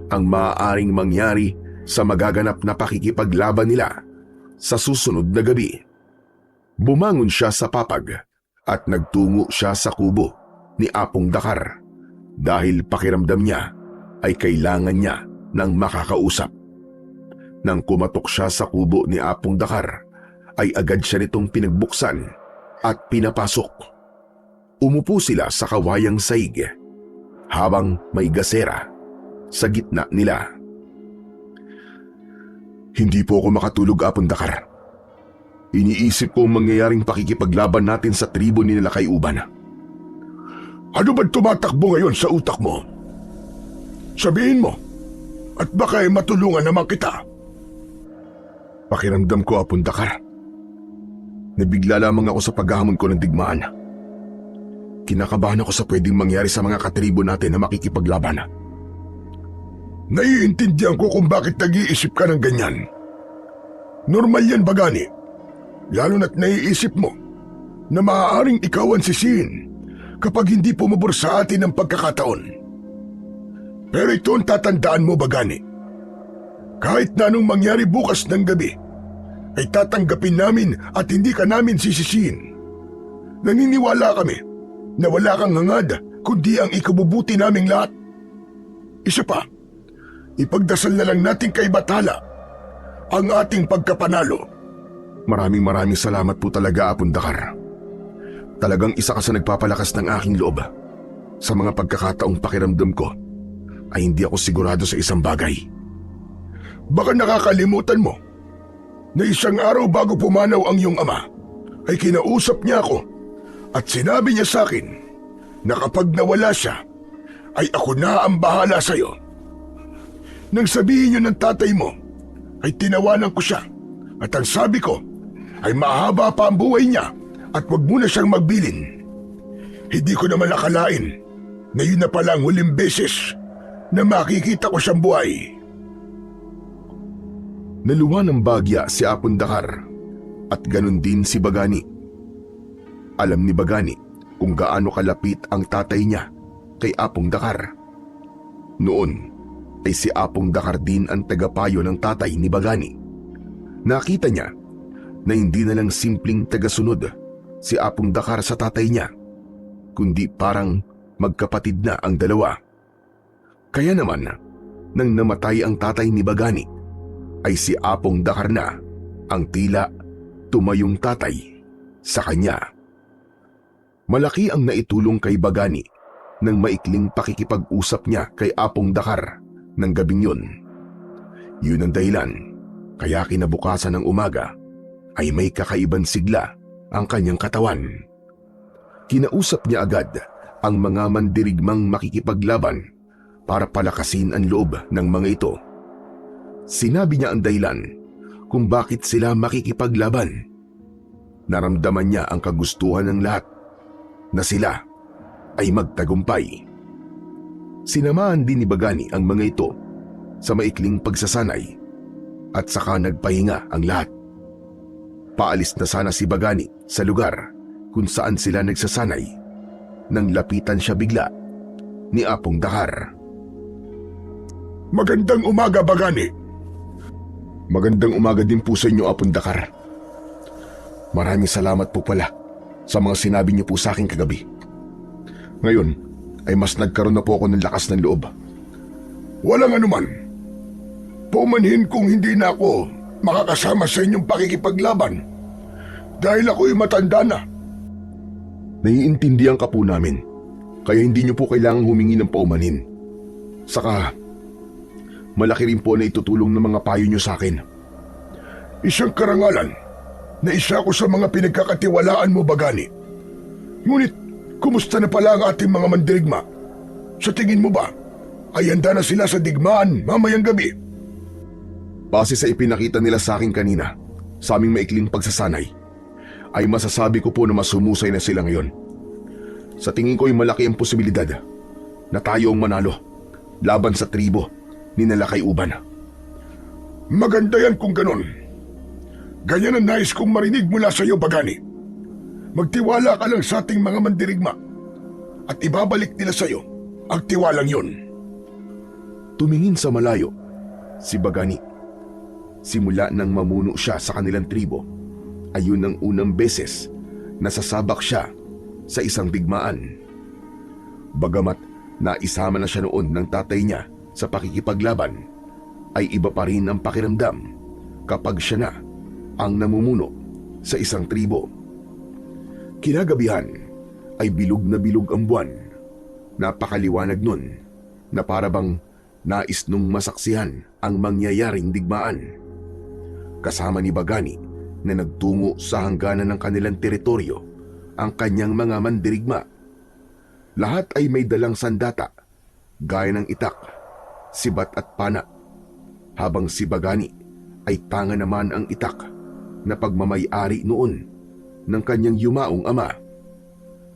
ang maaaring mangyari sa magaganap na pakikipaglaban nila sa susunod na gabi. Bumangon siya sa papag at nagtungo siya sa kubo ni Apong Dakar dahil pakiramdam niya ay kailangan niya ng makakausap. Nang kumatok siya sa kubo ni Apong Dakar, ay agad siya nitong pinagbuksan at pinapasok. Umupo sila sa kawayang saig habang may gasera sa gitna nila. Hindi po ako makatulog, Apong Dakar. Iniisip ko ang mangyayaring pakikipaglaban natin sa tribo ni Nalakay Uban. Ano ba tumatakbo ngayon sa utak mo? Sabihin mo, at baka ay matulungan naman kita. Pakiramdam ko, Apong Dakar. Nabigla lamang ako sa paghahamon ko ng digmaan. Kinakabahan ako sa pwedeng mangyari sa mga katribo natin na makikipaglaban. Naiintindihan ko kung bakit nag-iisip ka ng ganyan. Normal yan, Bagani. Lalo na't naiisip mo na maaaring ikaw ang sisihin kapag hindi pumabor sa atin ang pagkakataon. Pero ito ang tatandaan mo, Bagani. Kahit na anong mangyari bukas ng gabi, ay tatanggapin namin at hindi ka namin sisisihin. Naniniwala kami na wala kang hangad kundi ang ikabubuti naming lahat. Isa pa, ipagdasal na lang natin kay Bathala ang ating pagkapanalo. Maraming salamat po talaga, Apong Dakar. Talagang isa ka sa nagpapalakas ng aking loob. Sa mga pagkakataong pakiramdam ko ay hindi ako sigurado sa isang bagay. Baka nakakalimutan mo na isang araw bago pumanaw ang iyong ama ay kinausap niya ako at sinabi niya sa akin na kapag nawala siya ay ako na ang bahala sa iyo. Nang sabihin niyo ng tatay mo ay tinawanan ko siya at ang sabi ko ay mahaba pa ang buhay niya at wag muna siyang magbilin. Hindi ko naman nakalain na yun na pala ang huling beses na makikita ko siyang buhay. Naluwa ng bagya si Apong Dakar at ganun din si Bagani. Alam ni Bagani kung gaano kalapit ang tatay niya kay Apong Dakar. Noon ay si Apong Dakar din ang tagapayo ng tatay ni Bagani. Nakita niya na hindi na lang simpleng tagasunod si Apong Dakar sa tatay niya, kundi parang magkapatid na ang dalawa. Kaya naman, nang namatay ang tatay ni Bagani, ay si Apong Dakar na ang tila tumayong tatay sa kanya. Malaki ang naitulong kay Bagani ng maikling pakikipag-usap niya kay Apong Dakar ng gabing yun. Yun ang dahilan kaya kinabukasan ng umaga ay may kakaibang sigla ang kanyang katawan. Kinausap niya agad ang mga mandirigmang makikipaglaban para palakasin ang loob ng mga ito. Sinabi niya ang dahilan kung bakit sila makikipaglaban. Naramdaman niya ang kagustuhan ng lahat na sila ay magtagumpay. Sinamahan din ni Bagani ang mga ito sa maikling pagsasanay at saka nagpahinga ang lahat. Paalis na sana si Bagani sa lugar kung saan sila nagsasanay nang lapitan siya bigla ni Apong Dakar. Magandang umaga, Bagani. Magandang umaga din po sa inyo, Apong Dakar. Maraming salamat po pala sa mga sinabi niyo po sa akin kagabi. Ngayon ay mas nagkaroon na po ako ng lakas ng loob. Walang anuman. Pumanhin kung hindi na ako makakasama sa inyong pakikipaglaban dahil ako'y matanda na. Naiintindihan ka po namin, kaya hindi niyo po kailangang humingi ng paumanhin. Saka, malaki rin po na itutulong ng mga payo niyo sa akin. Isang karangalan na isa ko sa mga pinagkakatiwalaan mo, Bagani. Ngunit, kumusta na pala ang ating mga mandirigma? Sa tingin mo ba, ay handa na sila sa digmaan mamayang gabi? Base sa ipinakita nila sa akin kanina, sa aming maikling pagsasanay, ay masasabi ko po na masumusay na sila ngayon. Sa tingin ko ay malaki ang posibilidad na tayo ang manalo laban sa tribo ni Nalakay Uban. Maganda yan kung ganon. Ganyan ang nais kong marinig mula sa iyo, Bagani. Magtiwala ka lang sa ating mga mandirigma at ibabalik nila sa iyo ang tiwalang yun. Tumingin sa malayo si Bagani. Simula nang mamuno siya sa kanilang tribo, ay yun ang unang beses na sasabak siya sa isang digmaan. Bagamat naisama na siya noon ng tatay niya sa pakikipaglaban, ay iba pa rin ang pakiramdam kapag siya na ang namumuno sa isang tribo. Kinagabihan ay bilog ang buwan. Napakaliwanag nun na parabang nais nung masaksihan ang mangyayaring digmaan. Kasama ni Bagani na nagtungo sa hangganan ng kanilang teritoryo ang kanyang mga mandirigma. Lahat ay may dalang sandata, gaya ng itak, sibat at pana, habang si Bagani ay tanga naman ang itak na pagmamay-ari noon ng kanyang yumaong ama.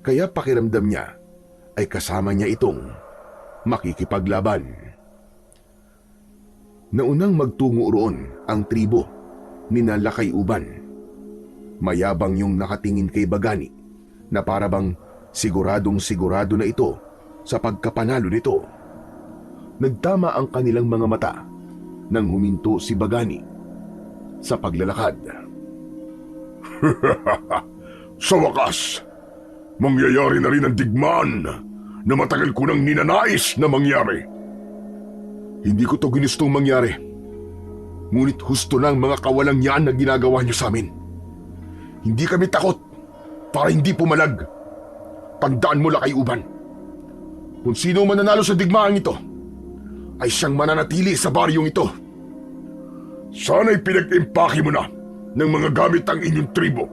Kaya pakiramdam niya ay kasama niya itong makikipaglaban. Naunang magtungo roon ang tribo ni Nalakay Uban. Mayabang yung nakatingin kay Bagani na parabang siguradong-sigurado na ito sa pagkapanalo nito. Nagtama ang kanilang mga mata nang huminto si Bagani sa paglalakad. Sa wakas, mangyayari na rin ang digmaan na matagal ko nang ninanais na mangyari. Hindi ko to ginustong mangyari. Ngunit husto na ang mga kawalang yan na ginagawa niyo sa amin. Hindi kami takot para hindi pumalag. Tandaan mo, Lakay Uban. Kung sino mananalo sa digmaan ito, ay siyang mananatili sa baryong ito. Sana'y pinag-impake mo na ng mga gamit ang inyong tribo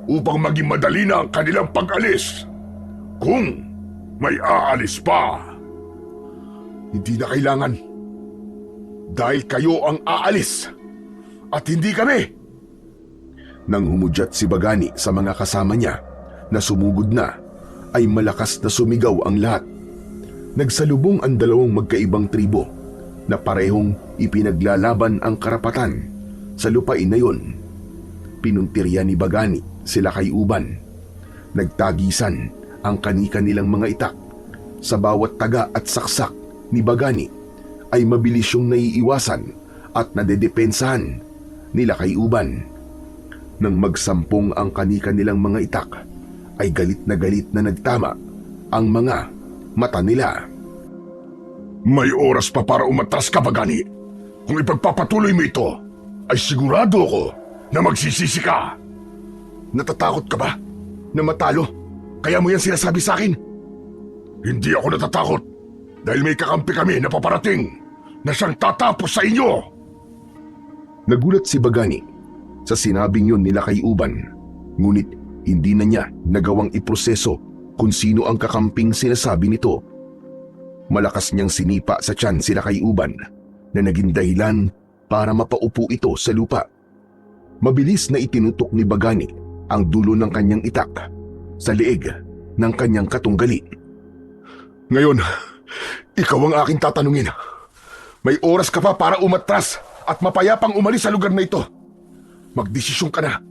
upang maging madali na ang kanilang pag-alis. Kung may aalis pa. Hindi na kailangan. Dahil kayo ang aalis at hindi kami. Nang humudyat si Bagani sa mga kasama niya na sumugod na, ay malakas na sumigaw ang lahat. Nagsalubong ang dalawang magkaibang tribo na parehong ipinaglalaban ang karapatan sa lupain na yon. Pinuntirya ni Bagani sila kay Uban. Nagtagisan ang kani-kanilang mga itak. Sa bawat taga at saksak ni Bagani ay mabilis yung naiiwasan at nadedepensahan nila kay Uban. Nang magsampung ang kani-kanilang mga itak, ay galit na nagtama ang mga mata nila. May oras pa para umatras ka, Bagani. Kung ipagpapatuloy mo ito, ay sigurado ako na magsisisi ka. Natatakot ka ba na matalo? Kaya mo yan sinasabi sa akin? Hindi ako natatakot dahil may kakampi kami na paparating na siyang tatapos sa inyo. Nagulat si Bagani sa sinabing yun nila kay Uban, ngunit hindi na niya nagawang iproseso kung sino ang kakamping sinasabi nito. Malakas niyang sinipa sa tiyan sila kay Uban na naging dahilan para mapaupo ito sa lupa. Mabilis na itinutok ni Bagani ang dulo ng kanyang itak sa leeg ng kanyang katunggali. Ngayon, ikaw ang aking tatanungin. May oras ka pa para umatras at mapayapang umalis sa lugar na ito. Magdesisyon ka na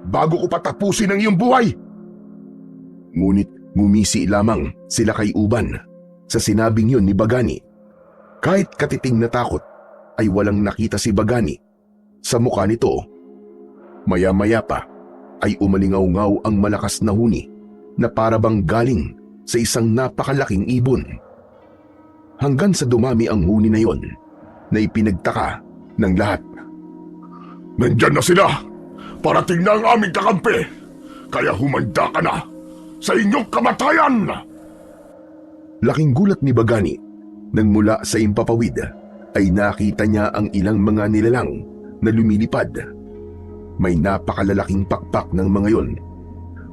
bago ko patapusin ang iyong buhay. Ngunit ngumisi lamang sila kay Uban sa sinabing yun ni Bagani. Kahit katiting na takot ay walang nakita si Bagani sa mukha nito. Maya-maya pa ay umalingaw-ngaw ang malakas na huni na parabang galing sa isang napakalaking ibon. Hanggang sa dumami ang huni na yon na ipinagtaka ng lahat. Nandyan na sila! Parating na ang aming kakampi! Kaya humanda ka na sa inyong kamatayan! Laking gulat ni Bagani nang mula sa impapawid ay nakita niya ang ilang mga nilalang na lumilipad. May napakalalaking pakpak ng mga yon.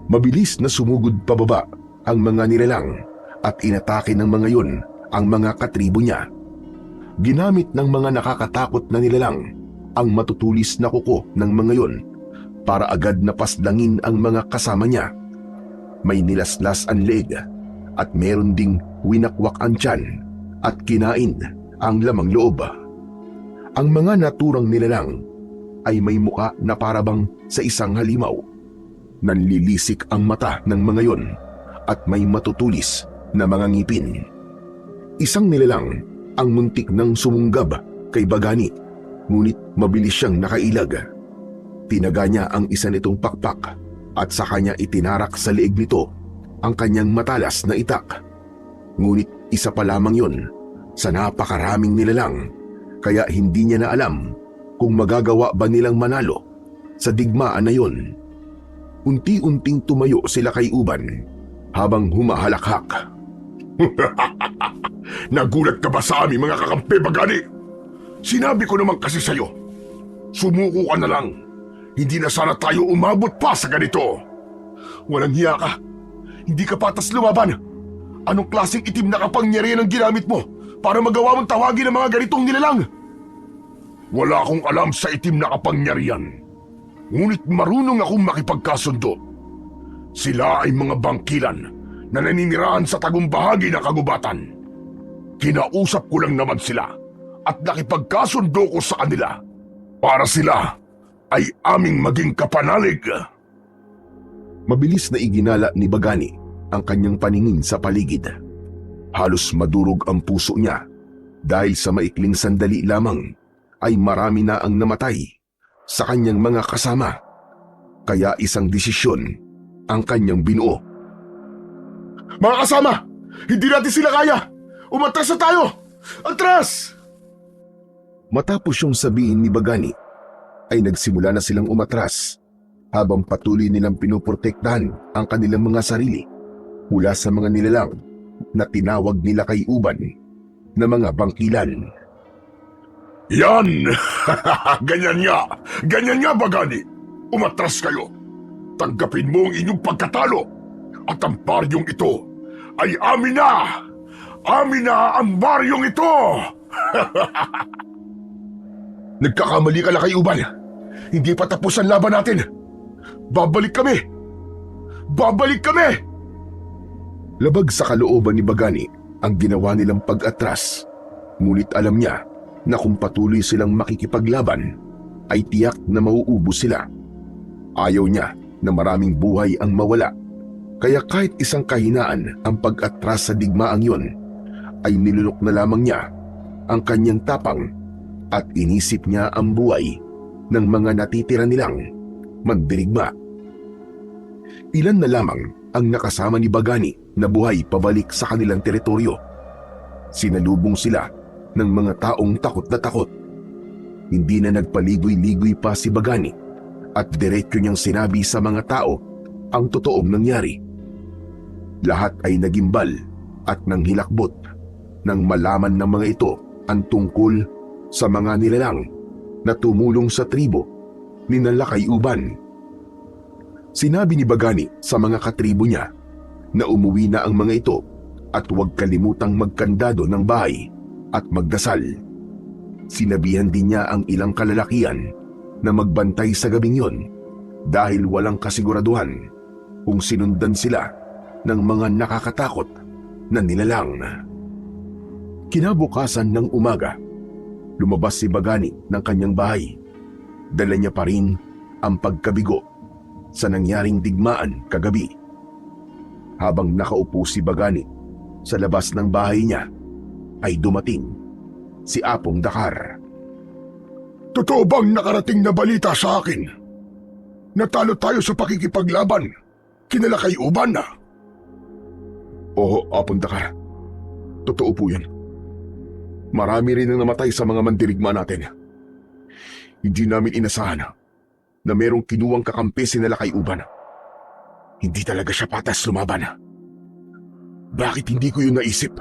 Mabilis na sumugod pababa ang mga nilalang at inatake ng mga yon ang mga katribo niya. Ginamit ng mga nakakatakot na nilalang ang matutulis na kuko ng mga yon para agad na paslangin ang mga kasama niya. May nilaslas ang leeg at meron ding winakwak ang tiyan at kinain ang lamang loob. Ang mga naturang nilalang ay may muka na parabang sa isang halimaw. Nanlilisik ang mata ng mga yon at may matutulis na mga ngipin. Isang nilalang ang muntik ng sumunggab kay Bagani, ngunit mabilis siyang nakailag. Tinaga niya ang isa nitong pakpak at sa kanya itinarak sa leeg nito ang kanyang matalas na itak. Ngunit isa pa lamang yon sa napakaraming nilalang, kaya hindi niya na alam kung magagawa ba nilang manalo sa digmaan na yon. Unti-unting tumayo sila kay Uban habang humahalakhak. Nagulat ka ba sa aming mga kakampi, Bagani? Sinabi ko naman kasi sa'yo, sumuko ka na lang. Hindi na sana tayo umabot pa sa ganito. Walang hiya ka. Hindi ka patas lumaban. Anong klaseng itim na kapangyarihan ang ginamit mo para magawa mong tawagin ang mga ganitong nilalang? Wala akong alam sa itim na kapangyarihan. Ngunit marunong akong makipagkasundo. Sila ay mga bangkilan na naninirahan sa tagong bahagi ng kagubatan. Kinausap ko lang naman sila at nakipagkasundo ko sa kanila para sila ay aming maging kapanalig. Mabilis na iginala ni Bagani ang kanyang paningin sa paligid. Halos madurog ang puso niya dahil sa maikling sandali lamang ay marami na ang namatay sa kanyang mga kasama. Kaya isang desisyon ang kanyang binuo. Mga kasama, hindi natin sila kaya! Umatras na tayo! Atras! Matapos yung sabihin ni Bagani, ay nagsimula na silang umatras habang patuloy nilang pinuprotektahan ang kanilang mga sarili mula sa mga nilalang na tinawag nila kay Uban na mga bangkilan. Yan! Ganyan nga! Ganyan nga, Bagani! Umatras kayo! Tanggapin mo ang inyong pagkatalo at ang baryong ito ay amin na! Amin na ang baryong ito! Nagkakamali ka lang kay Uban. Hindi pa tapos ang laban natin. Babalik kami! Babalik kami! Labag sa kalooban ni Bagani ang ginawa nilang pag-atras. Ngunit alam niya na kung patuloy silang makikipaglaban, ay tiyak na mauubos sila. Ayaw niya na maraming buhay ang mawala. Kaya kahit isang kahinaan ang pag-atras sa digmaang yon, ay nilunok na lamang niya ang kanyang tapang at inisip niya ang buhay ng mga natitira nilang mandirigma. Ilan na lamang ang nakasama ni Bagani na buhay pabalik sa kanilang teritoryo. Sinalubong sila ng mga taong takot na takot. Hindi na nagpaligoy-ligoy pa si Bagani at diretso niyang sinabi sa mga tao ang totoong nangyari. Lahat ay nagimbal at nanghilakbot nang malaman ng mga ito ang tungkol sa mga nilalang na tumulong sa tribo ni Nalakay Uban. Sinabi ni Bagani sa mga katribo niya na umuwi na ang mga ito at huwag kalimutang magkandado ng bahay at magdasal. Sinabihan din niya ang ilang kalalakihan na magbantay sa gabing yon dahil walang kasiguraduhan kung sinundan sila ng mga nakakatakot na nilalang. Kinabukasan ng umaga, lumabas si Bagani ng kanyang bahay. Dala niya pa rin ang pagkabigo sa nangyaring digmaan kagabi. Habang nakaupo si Bagani sa labas ng bahay niya, ay dumating si Apong Dakar. Totoo bang nakarating na balita sa akin? natalo tayo sa pakikipaglaban kinala kay Uban na. Oo, Apong Dakar. Totoo po yan. Marami rin ang namatay sa mga mandirigma natin. Hindi namin inasahan na merong kinuwang kakampi sinala kay Uban. Hindi talaga siya patas lumaban. Bakit hindi ko yun naisip?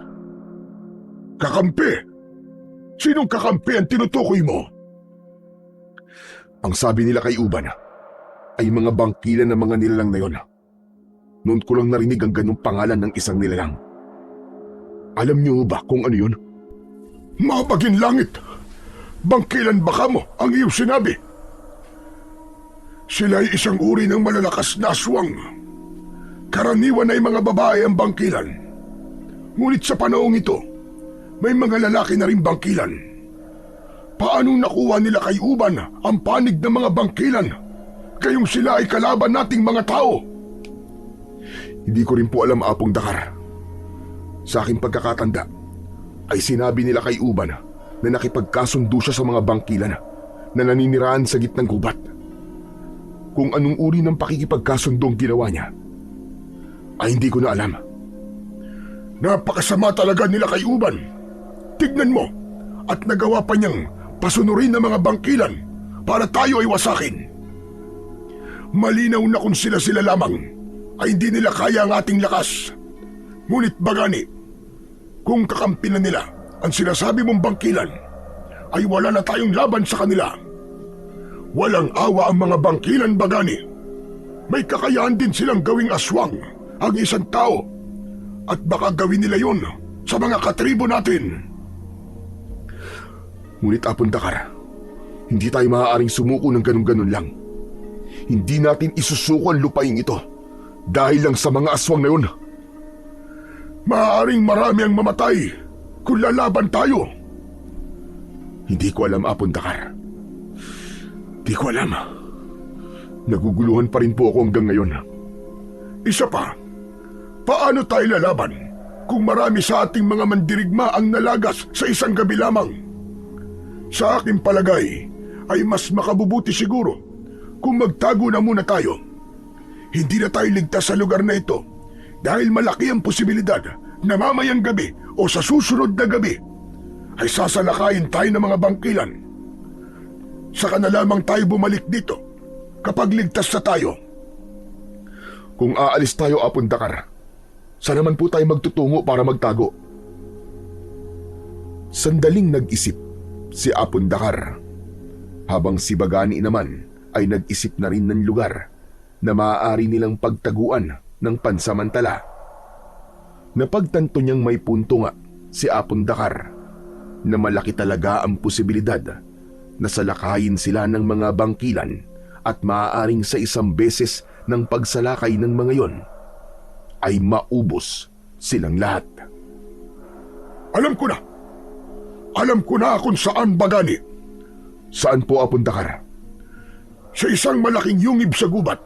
Kakampi? Sinong kakampi ang tinutukoy mo? Ang sabi nila kay Uban ay mga bangkilan ng mga nilalang na yon. Noon ko lang narinig ang ganong pangalan ng isang nilalang. Alam niyo ba kung ano yun? Mabagin langit! Bangkilan baka mo ang iyong sinabi? Sila ay isang uri ng malalakas na aswang. Karaniwan ay mga babae ang bangkilan. Ngunit sa panahong ito, may mga lalaki na rin bangkilan. Paanong nakuha nila kay Uban ang panig ng mga bangkilan? Kayong sila ay kalaban nating mga tao. Hindi ko rin po alam, Apong Dakar. Sa aking pagkakatanda, ay sinabi nila kay Uban na nakipagkasundo siya sa mga bangkilan na naninirahan sa gitnang gubat. Kung anong uri ng pakikipagkasundong ginawa niya, ay hindi ko na alam. Napakasama talaga nila kay Uban. Tignan mo, at nagawa pa niyang pasunurin ng mga bangkilan para tayo ay wasakin. Malinaw na kung sila lamang ay hindi nila kaya ang ating lakas. Ngunit bagani, kung kakampi na nila ang sinasabi mong bangkilan, ay wala na tayong laban sa kanila. Walang awa ang mga bangkilan, bagani. May kakayahan din silang gawing aswang ang isang tao, at baka gawin nila yon sa mga katribo natin. Ngunit, Apong Dakar, hindi tayo maaaring sumuko ng ganun-ganun lang. Hindi natin isusuko ang lupain ito dahil lang sa mga aswang na yun. Maaaring marami ang mamatay kung lalaban tayo. Hindi ko alam, Apong Dakar. Hindi ko alam. Naguguluhan pa rin po ako hanggang ngayon. Isa pa, paano tayo lalaban kung marami sa ating mga mandirigma ang nalagas sa isang gabi lamang? Sa aking palagay, ay mas makabubuti siguro kung magtago na muna tayo. Hindi na tayo ligtas sa lugar na ito dahil malaki ang posibilidad na mamayang gabi o sa susunod na gabi ay sasalakayin tayo ng mga bangkilan. Saka na lamang tayo bumalik dito kapag ligtas na tayo. Kung aalis tayo, Apong Dakar, saan naman po tayo magtutungo para magtago? Sandaling nag-isip si Apong Dakar, habang si Bagani naman ay nag-isip na rin ng lugar na maaari nilang pagtaguan ng pansamantala. Napagtanto niyang may punto nga si Apong Dakar na malaki talaga ang posibilidad na salakayin sila ng mga bangkilan at maaaring sa isang beses ng pagsalakay ng mga yon ay maubos silang lahat. Alam ko na! Alam ko na kung saan, Bagani. Saan po, Apong Dakar? Sa isang malaking yungib sa gubat.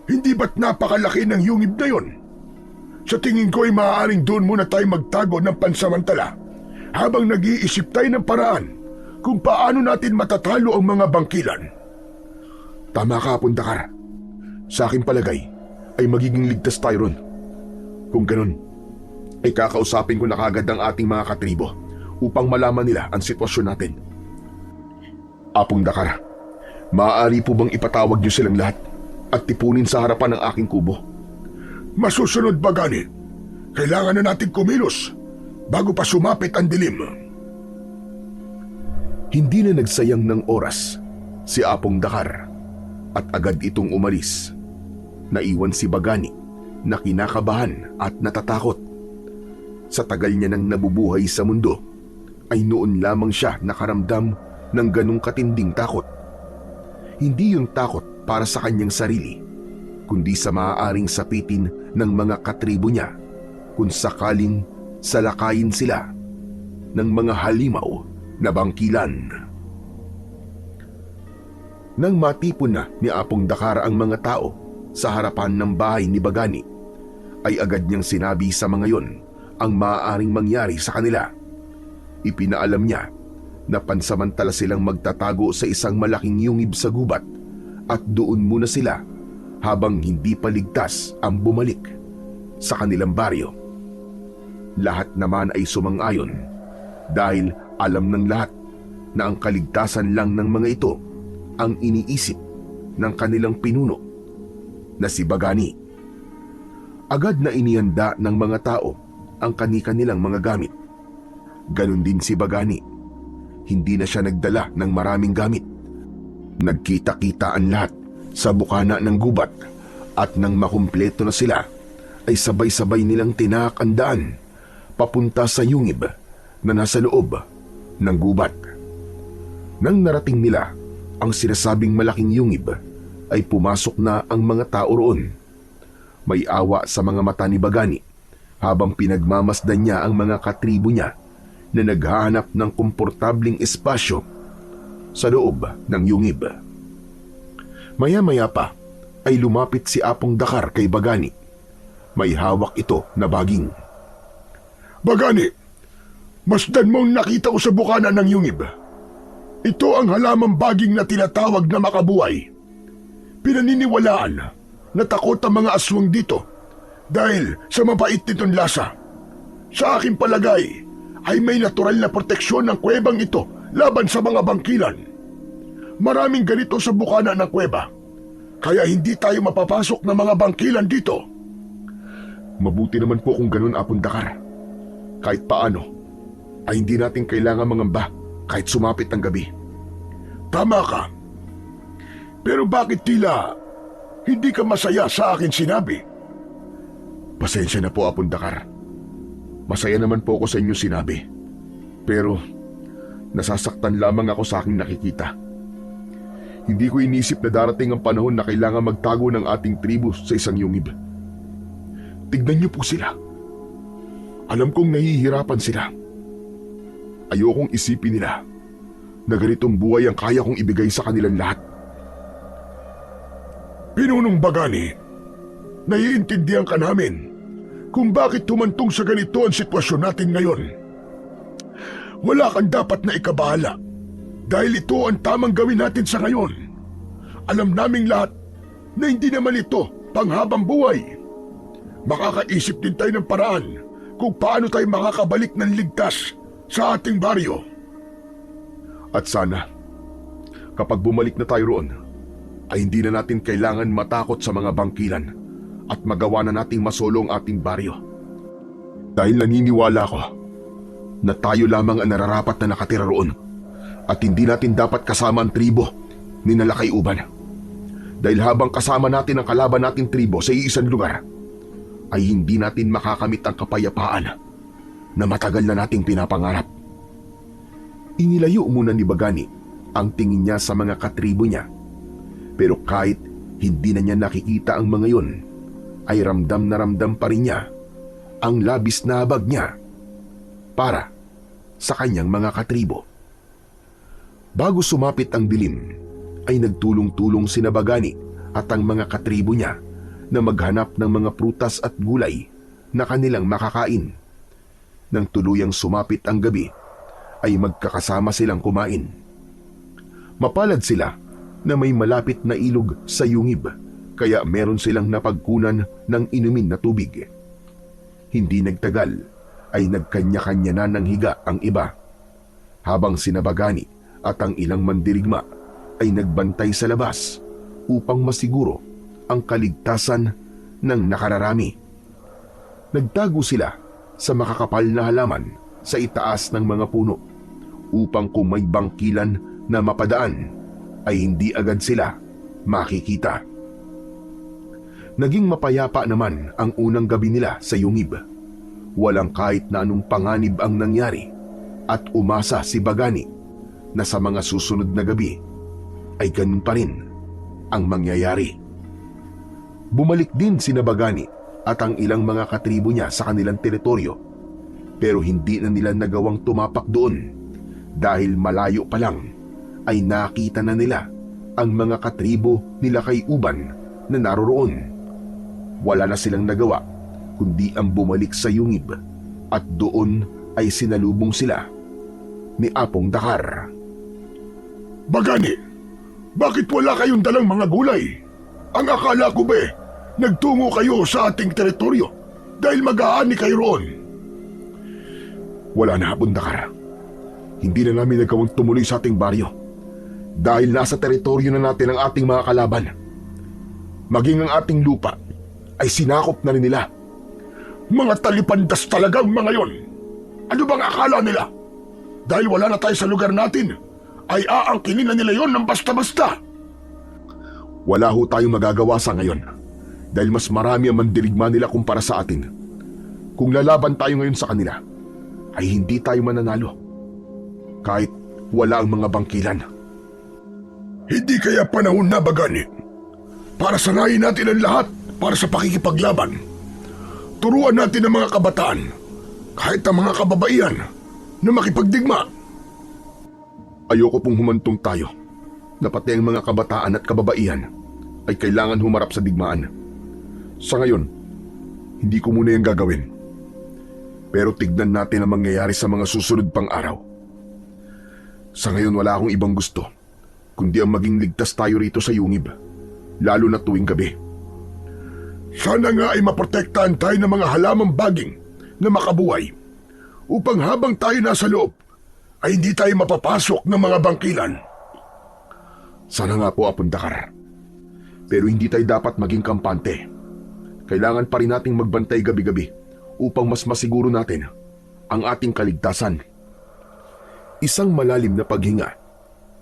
Hindi ba't napakalaki ng yungib na yon? Sa tingin ko ay maaaring doon muna tayo magtago ng pansamantala habang nag-iisip tayo ng paraan kung paano natin matatalo ang mga bangkilan. Tama ka, Apong Dakar. Sa aking palagay ay magiging ligtas tayo ron. Kung ganun, ay kakausapin ko na kagad ang ating mga katribo upang malaman nila ang sitwasyon natin. Apong Dakar, maaari po bang ipatawag niyo silang lahat at tipunin sa harapan ng aking kubo? Masusunod, Bagani. Kailangan na natin kumilos bago pa sumapit ang dilim. Hindi na nagsayang ng oras si Apong Dakar at agad itong umalis. Naiwan si Bagani na kinakabahan at natatakot. Sa tagal niya nang nabubuhay sa mundo, ay noon lamang siya nakaramdam ng ganong katinding takot. Hindi yung takot para sa kanyang sarili, kundi sa maaaring sapitin ng mga katribo niya kung sakaling salakayin sila ng mga halimaw na bangkilan. Nang matipon na ni Apong Dakar ang mga tao sa harapan ng bahay ni Bagani, ay agad niyang sinabi sa mga yon ang maaaring mangyari sa kanila. Ipinaalam niya na pansamantala silang magtatago sa isang malaking yungib sa gubat at doon muna sila habang hindi pa ligtas ang bumalik sa kanilang baryo. Lahat naman ay sumang-ayon dahil alam ng lahat na ang kaligtasan lang ng mga ito ang iniisip ng kanilang pinuno na si Bagani. Agad na inihanda ng mga tao ang kani-kanilang mga gamit. Ganon din si Bagani. Hindi na siya nagdala ng maraming gamit. Nagkita-kita ang lahat sa bukana ng gubat at nang makumpleto na sila ay sabay-sabay nilang tinaak ang daan papunta sa yungib na nasa loob ng gubat. Nang narating nila ang sinasabing malaking yungib ay pumasok na ang mga tao roon. May awa sa mga mata ni Bagani habang pinagmamasdan niya ang mga katribo niya na naghahanap ng komportabling espasyo sa loob ng yungib. Maya-maya pa ay lumapit si Apong Dakar kay Bagani. May hawak ito na baging. Bagani, masdan mo ang nakita ko sa bukana ng yungib. Ito ang halamang baging na tinatawag na makabuhay. Pinaniniwalaan na takot ang mga aswang dito dahil sa mabait nitong lasa. Sa aking palagay ay may natural na proteksyon ng kuwebang ito laban sa mga bangkilan. Maraming ganito sa bukana ng kuweba, kaya hindi tayo mapapasok ng mga bangkilan dito. Mabuti naman po kung ganun, Apong Dakar. Kahit paano, ay hindi natin kailangan mangamba kahit sumapit ang gabi. Tama ka. Pero bakit tila hindi ka masaya sa akin sinabi? Pasensya na po, Apong Dakar. Masaya naman po ako sa inyo sinabi. Pero nasasaktan lamang ako sa aking nakikita. Hindi ko inisip na darating ang panahon na kailangan magtago ng ating tribo sa isang yungib. Tignan niyo po sila. Alam kong nahihirapan sila. Ayokong isipin nila na ganitong buhay ang kaya kong ibigay sa kanilang lahat. Pinunong Bagani, naiintindihan ka namin kung bakit tumantong sa ganito ang sitwasyon natin ngayon. Wala kang dapat na ikabahala dahil ito ang tamang gawin natin sa ngayon. Alam naming lahat na hindi naman ito panghabang buhay. Makakaisip din tayo ng paraan kung paano tayo makakabalik ng ligtas sa ating baryo. At sana, kapag bumalik na tayo roon, ay hindi na natin kailangan matakot sa mga bangkilan at magawa na nating masolo ang ating baryo. Dahil naniniwala ko na tayo lamang ang nararapat na nakatira roon at hindi natin dapat kasama ang tribo ni Nalakay Uban. Dahil habang kasama natin ang kalaban nating tribo sa iisang lugar, ay hindi natin makakamit ang kapayapaan na matagal na nating pinapangarap. Inilayo muna ni Bagani ang tingin niya sa mga katribo niya. Pero kahit hindi na niya nakikita ang mga yon, ay ramdam na ramdam pa rin niya ang labis na habag niya para sa kanyang mga katribo. Bago sumapit ang dilim, ay nagtulong-tulong sina Bagani at ang mga katribo niya na maghanap ng mga prutas at gulay na kanilang makakain. Nang tuluyang sumapit ang gabi, ay magkakasama silang kumain. Mapalad sila na may malapit na ilog sa yungib, kaya meron silang napagkunan ng inumin na tubig. Hindi nagtagal ay nagkanya-kanya na ng higa ang iba, habang sina Bagani at ang ilang mandirigma ay nagbantay sa labas upang masiguro ang kaligtasan ng nakararami. Nagtago sila sa makakapal na halaman sa itaas ng mga puno upang kung may bangkilan na mapadaan ay hindi agad sila makikita. Naging mapayapa naman ang unang gabi nila sa yungib. Walang kahit na anong panganib ang nangyari at umasa si Bagani na sa mga susunod na gabi ay ganun pa rin ang mangyayari. Bumalik din sina Bagani at ang ilang mga katribo niya sa kanilang teritoryo, pero hindi na nila nagawang tumapak doon dahil malayo pa lang ay nakita na nila ang mga katribo nila kay Uban na naroroon. Wala na silang nagawa kundi ang bumalik sa yungib at doon ay sinalubong sila ni Apong Dakar. Bagani, Bakit wala kayong dalang mga gulay? Ang akala ko ba nagtungo kayo sa ating teritoryo dahil mag-aani kayo roon. Wala na, Abundakar. Hindi na namin nagawang tumuloy sa ating baryo dahil nasa teritoryo na natin ang ating mga kalaban. Maging ang ating lupa ay sinakop na rin nila. Mga talipandas talagang mga yon. Ano bang akala nila? Dahil wala na tayo sa lugar natin, ay aangkinin na nila yon ng basta-basta. Wala ho tayong magagawa sa ngayon dahil mas marami ang mandirigma nila kumpara sa atin. Kung lalaban tayo ngayon sa kanila, ay hindi tayo mananalo kahit wala ang mga bangkilan. Hindi kaya panahon na, Bagani, para sanayin natin ang lahat para sa pakikipaglaban. Turuan natin ang mga kabataan, kahit ang mga kababaihan, na makipagdigma. Ayoko pong humantong tayo na pati ang mga kabataan at kababaihan ay kailangan humarap sa digmaan. Sa ngayon, hindi ko muna yung gagawin. Pero tignan natin ang mangyayari sa mga susunod pang araw. Sa ngayon wala akong ibang gusto, kundi ang maging ligtas tayo rito sa Yungib, lalo na tuwing gabi. Sana nga ay maprotektahan tayo ng mga halamang baging na makabuhay upang habang tayo nasa loob ay hindi tayo mapapasok ng mga bangkilan. Sana nga po, Abundakar. Pero hindi tayo dapat maging kampante. Kailangan pa rin nating magbantay gabi-gabi upang mas masiguro natin ang ating kaligtasan. Isang malalim na paghinga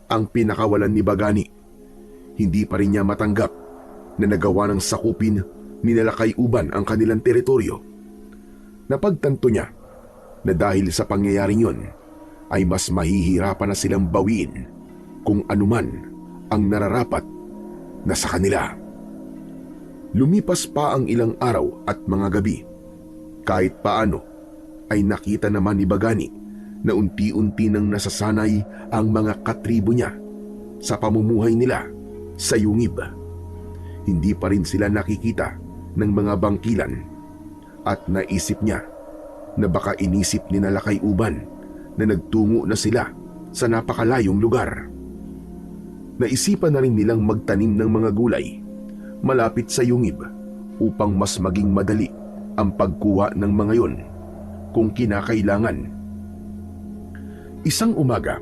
ang pinakawalan ni Bagani. Hindi pa rin niya matanggap na nagawa ng sakupin ni Nalakay Uban ang kanilang teritoryo. Napagtanto niya na dahil sa pangyayaring yon ay mas mahihirapan na silang bawiin kung anuman ang nararapat na sa kanila. Lumipas pa ang ilang araw at mga gabi. Kahit paano ay nakita naman ni Bagani na unti-unti nang nasasanay ang mga katribo niya sa pamumuhay nila sa Yungib. Hindi pa rin sila nakikita ng mga bangkilan at naisip niya na baka inisip ni Nalakay Uban na nagtungo na sila sa napakalayong lugar. Naisipan na rin nilang magtanim ng mga gulay malapit sa Yungib upang mas maging madali ang pagkuha ng mga yon kung kinakailangan. Isang umaga,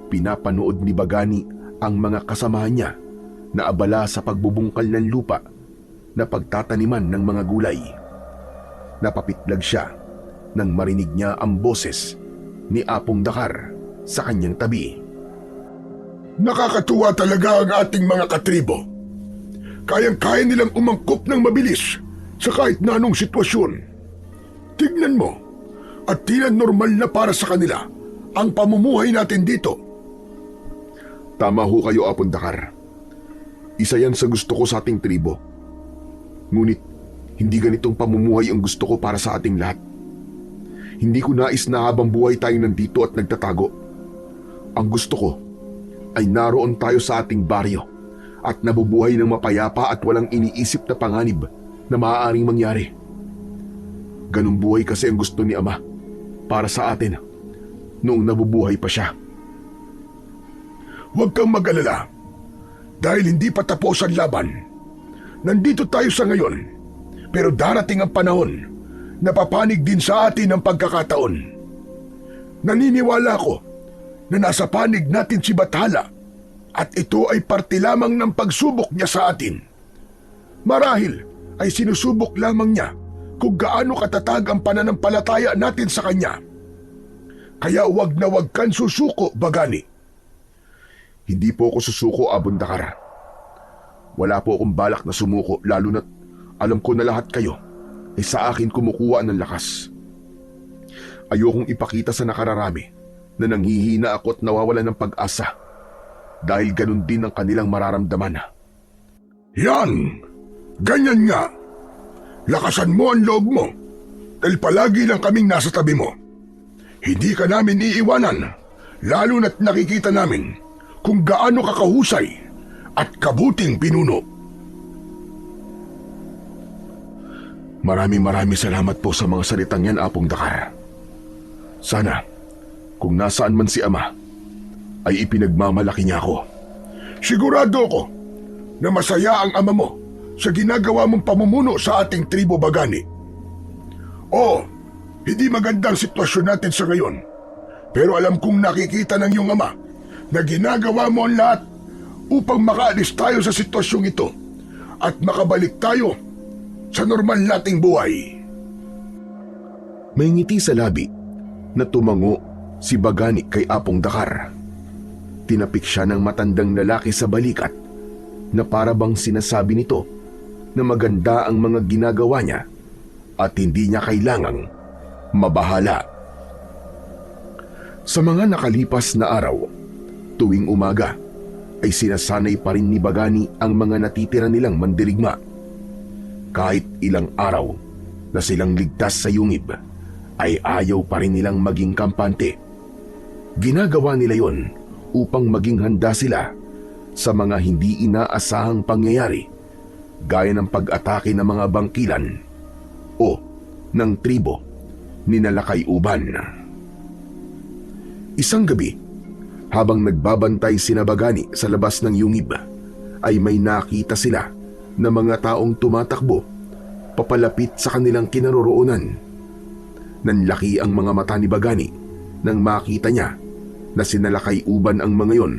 pinapanood ni Bagani ang mga kasamahan niya na abala sa pagbubungkal ng lupa na pagtataniman ng mga gulay. Napapitlag siya nang marinig niya ang boses ni Apong Dakar sa kanyang tabi. Nakakatuwa talaga ang ating mga katribo. Kayang-kaya nilang umangkop ng mabilis sa kahit na anong sitwasyon. Tignan mo, at tila normal na para sa kanila ang pamumuhay natin dito. Tama ho kayo, Apong Dakar. Isa yan sa gusto ko sa ating tribo. Ngunit, hindi ganitong pamumuhay ang gusto ko para sa ating lahat. Hindi ko nais na habang buhay tayo nandito at nagtatago. Ang gusto ko ay naroon tayo sa ating baryo at nabubuhay ng mapayapa at walang iniisip na panganib na maaaring mangyari. Ganong buhay kasi ang gusto ni Ama para sa atin noong nabubuhay pa siya. Huwag kang mag-alala dahil hindi pa tapos ang laban. Nandito tayo sa ngayon, pero darating ang panahon na papanig din sa atin ang pagkakataon. Naniniwala ko na nasa panig natin si Bathala at ito ay parte lamang ng pagsubok niya sa atin. Marahil ay sinusubok lamang niya kung gaano katatag ang pananampalataya natin sa kanya. Kaya wag na wag kang susuko, Bagani. Hindi po ako susuko, Apong Dakar. Wala po akong balak na sumuko, lalo na't alam ko na lahat kayo ay sa akin kumukuha ng lakas. Ayokong ipakita sa nakararami na nanghihina ako at nawawalan ng pag-asa dahil ganun din ang kanilang mararamdaman. Yan! Ganyan nga! Lakasan mo ang loob mo dahil palagi lang kaming nasa tabi mo. Hindi ka namin iiwanan, lalo na't nakikita namin kung gaano ka kahusay at kabuting pinuno. Maraming salamat po sa mga salitang yan, Apong Dakar. Sana, kung nasaan man si Ama, ay ipinagmamalaki niya ako. Sigurado ako na masaya ang ama mo sa ginagawa mong pamumuno sa ating tribo Bagani. Oo, hindi magandang sitwasyon natin sa ngayon. Pero alam kong nakikita ng iyong ama na ginagawa mo ang lahat upang makaalis tayo sa sitwasyong ito at makabalik tayo sa normal nating buhay. May ngiti sa labi na tumango si Bagani kay Apong Dakar. Tinapik siya ng matandang lalaki sa balikat na para bang sinasabi nito na maganda ang mga ginagawa niya at hindi niya kailangang mabahala. Sa mga nakalipas na araw, tuwing umaga ay sinasanay pa rin ni Bagani ang mga natitira nilang mandirigma. Kahit ilang araw na silang ligtas sa yungib, ay ayaw pa rin nilang maging kampante. Ginagawa nila yon upang maging handa sila sa mga hindi inaasahang pangyayari gaya ng pag-atake ng mga bangkilan o ng tribo ni Nalakay Uban. Isang gabi, habang nagbabantay sina Bagani sa labas ng yungib, ay may nakita sila na mga taong tumatakbo papalapit sa kanilang kinaroroonan. Nanlaki ang mga mata ni Bagani nang makita niya na sinalakay uban ang mga yon.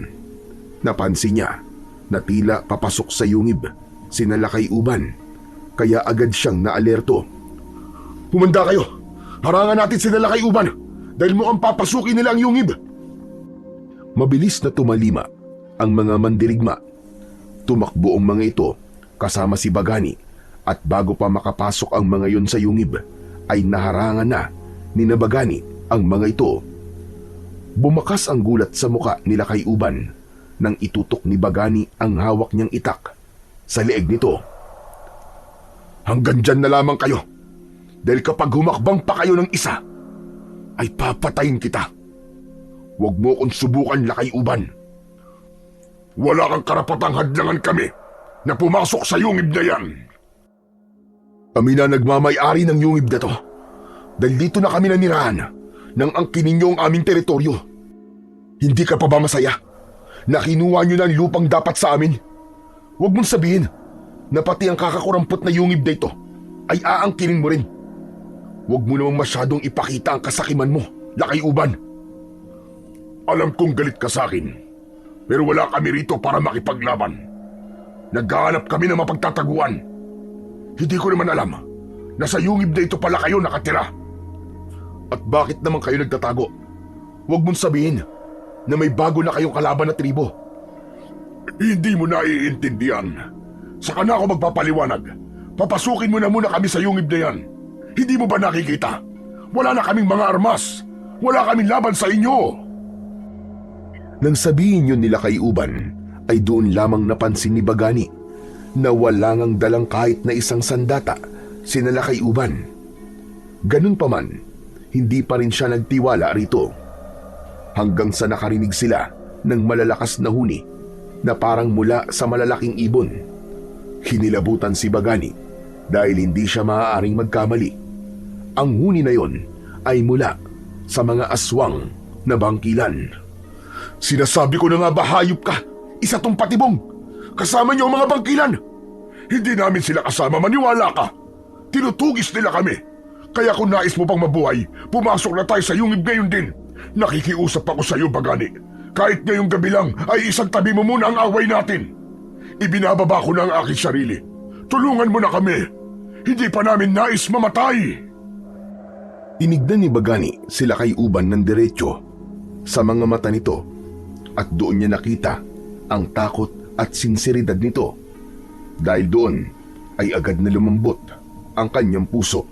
Napansin niya na tila papasok sa yungib sinalakay uban, kaya agad siyang naalerto. Humanda kayo! Harangan natin sinalakay uban dahil mukhang papasukin nila ang yungib. Mabilis na tumalima ang mga mandirigma. Tumakbo ang mga ito kasama si Bagani at bago pa makapasok ang mga yon sa yungib ay naharangan na ni Bagani ang mga ito. Bumakas ang gulat sa muka ni Lakay Uban nang itutok ni Bagani ang hawak niyang itak sa leeg nito. Hanggang dyan na lamang kayo dahil kapag humakbang pa kayo ng isa ay papatayin kita. Huwag mo akong subukan, Lakay Uban. Wala kang karapatang hadlangan kami na pumasok sa yungib na yan. Kami na nagmamay-ari ng yungib na to dahil dito na kami nanirahan nang angkinin niyo ang aming teritoryo. Hindi ka pa ba masaya na kinuha niyo na ang lupang dapat sa amin? Huwag mong sabihin na pati ang kakakurampot na yungib na ito ay aangkinin mo rin. Huwag mo namang masyadong ipakita ang kasakiman mo, Lakay Uban. Alam kong galit ka sa akin, pero wala kami rito para makipaglaban. Naghahanap kami ng mapagtataguan. Hindi ko naman alam na sa yungib na ito pala kayo nakatira. At bakit naman kayo nagtatago? Huwag mong sabihin na may bago na kayong kalaban na tribo. Hindi mo naiintindihan. Saka na ako magpapaliwanag. Papasukin mo na muna kami sa yungib na yan. Hindi mo ba nakikita? Wala na kaming mga armas. Wala kaming laban sa inyo. Nang sabihin yun nila kay Uban, ay doon lamang napansin ni Bagani na wala ngang dalang kahit na isang sandata sinala kay Uban. Ganun pa man, hindi pa rin siya nagtiwala rito. Hanggang sa nakarinig sila ng malalakas na huni na parang mula sa malalaking ibon. Hinilabutan si Bagani dahil hindi siya maaaring magkamali. Ang huni na yon ay mula sa mga aswang na bangkilan. Sinasabi ko na nga ba hayop ka? Isa tong patibong. Kasama niyo ang mga bangkilan. Hindi namin sila kasama, maniwala ka. Tinutugis nila kami. Kaya kung nais mo pang mabuhay, pumasok na tayo sa yungib ngayon din. Nakikiusap ako sa iyo, Bagani. Kahit ngayong gabi lang ay isang tabi mo muna ang away natin. Ibinababa ko na ang aking sarili. Tulungan mo na kami. Hindi pa namin nais mamatay. Tinignan ni Bagani sila kay Uban ng diretsyo sa mga mata nito at doon niya nakita ang takot at sinseridad nito. Dahil doon ay agad na lumambot ang kanyang puso.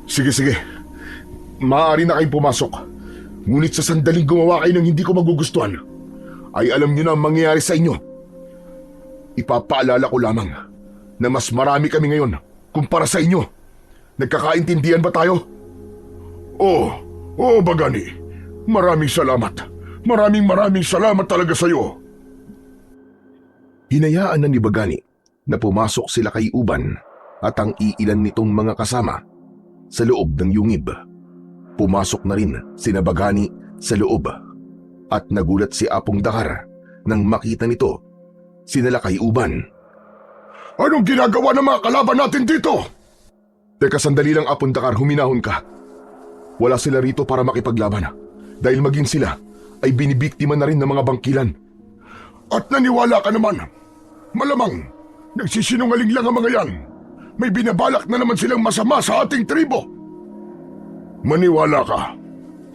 Sige. Maaari na kayong pumasok. Ngunit sa sandaling gumawa kayo ng hindi ko magugustuhan, ay alam niyo na ang mangyayari sa inyo. Ipapaalala ko lamang na mas marami kami ngayon kumpara sa inyo. Nagkakaintindihan ba tayo? Oo, Bagani. Maraming salamat. Maraming salamat talaga sa iyo. Hinayaan na ni Bagani na pumasok sila kay Uban at ang iilan nitong mga kasama sa loob ng yungib. Pumasok na rin sina Bagani sa loob at nagulat si Apong Dakar nang makita nito sina Lakay-uban. Anong ginagawa ng mga kalaban natin dito? Teka sandali lang Apong Dakar, huminahon ka. Wala sila rito para makipaglaban dahil maging sila ay binibiktima na rin ng mga bangkilan. At naniwala ka naman. Malamang, nagsisinungaling lang ang mga yan. May binabalak na naman silang masama sa ating tribo. Maniwala ka,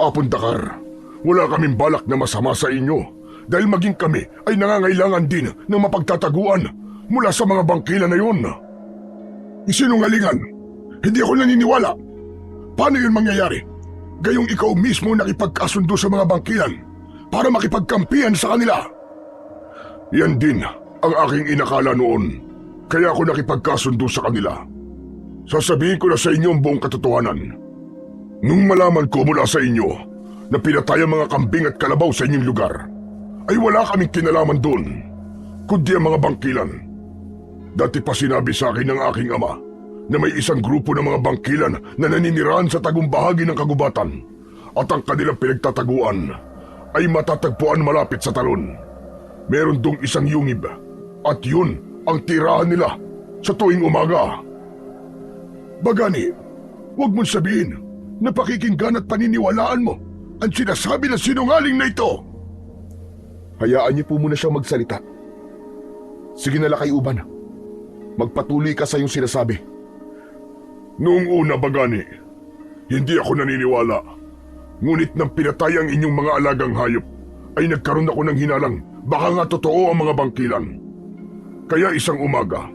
Apong Dakar. Wala kaming balak na masama sa inyo dahil maging kami ay nangangailangan din ng mapagtataguan mula sa mga bangkilan na yun. Isinungalingan. Hindi ako naniniwala. Paano yun mangyayari? Gayong ikaw mismo nakipagkasundo sa mga bangkilan para makipagkampihan sa kanila. Yan din ang aking inakala noon. Kaya ako nakipagkasundo sa kanila. Sasabihin ko na sa inyo ang buong katotohanan. Nung malaman ko mula sa inyo na pinatay ang mga kambing at kalabaw sa inyong lugar, ay wala kaming kinalaman doon, kundi ang mga bangkilan. Dati pa sinabi sa akin ng aking ama na may isang grupo ng mga bangkilan na naninirahan sa tagong bahagi ng kagubatan at ang kanilang pinagtataguan ay matatagpuan malapit sa talon. Meron dong isang yungib at yun ang tirahan nila sa tuwing umaga. Bagani, huwag mong sabihin na pakikinggan at paniniwalaan mo ang sinasabi ng sinungaling na ito. Hayaan niyo po muna siyang magsalita. Sige na Lakay-uban, magpatuloy ka sa iyong sinasabi. Noong una, Bagani, hindi ako naniniwala. Ngunit nang pinatay ang inyong mga alagang hayop, ay nagkaroon ako ng hinalang baka nga totoo ang mga bangkilan. Kaya isang umaga,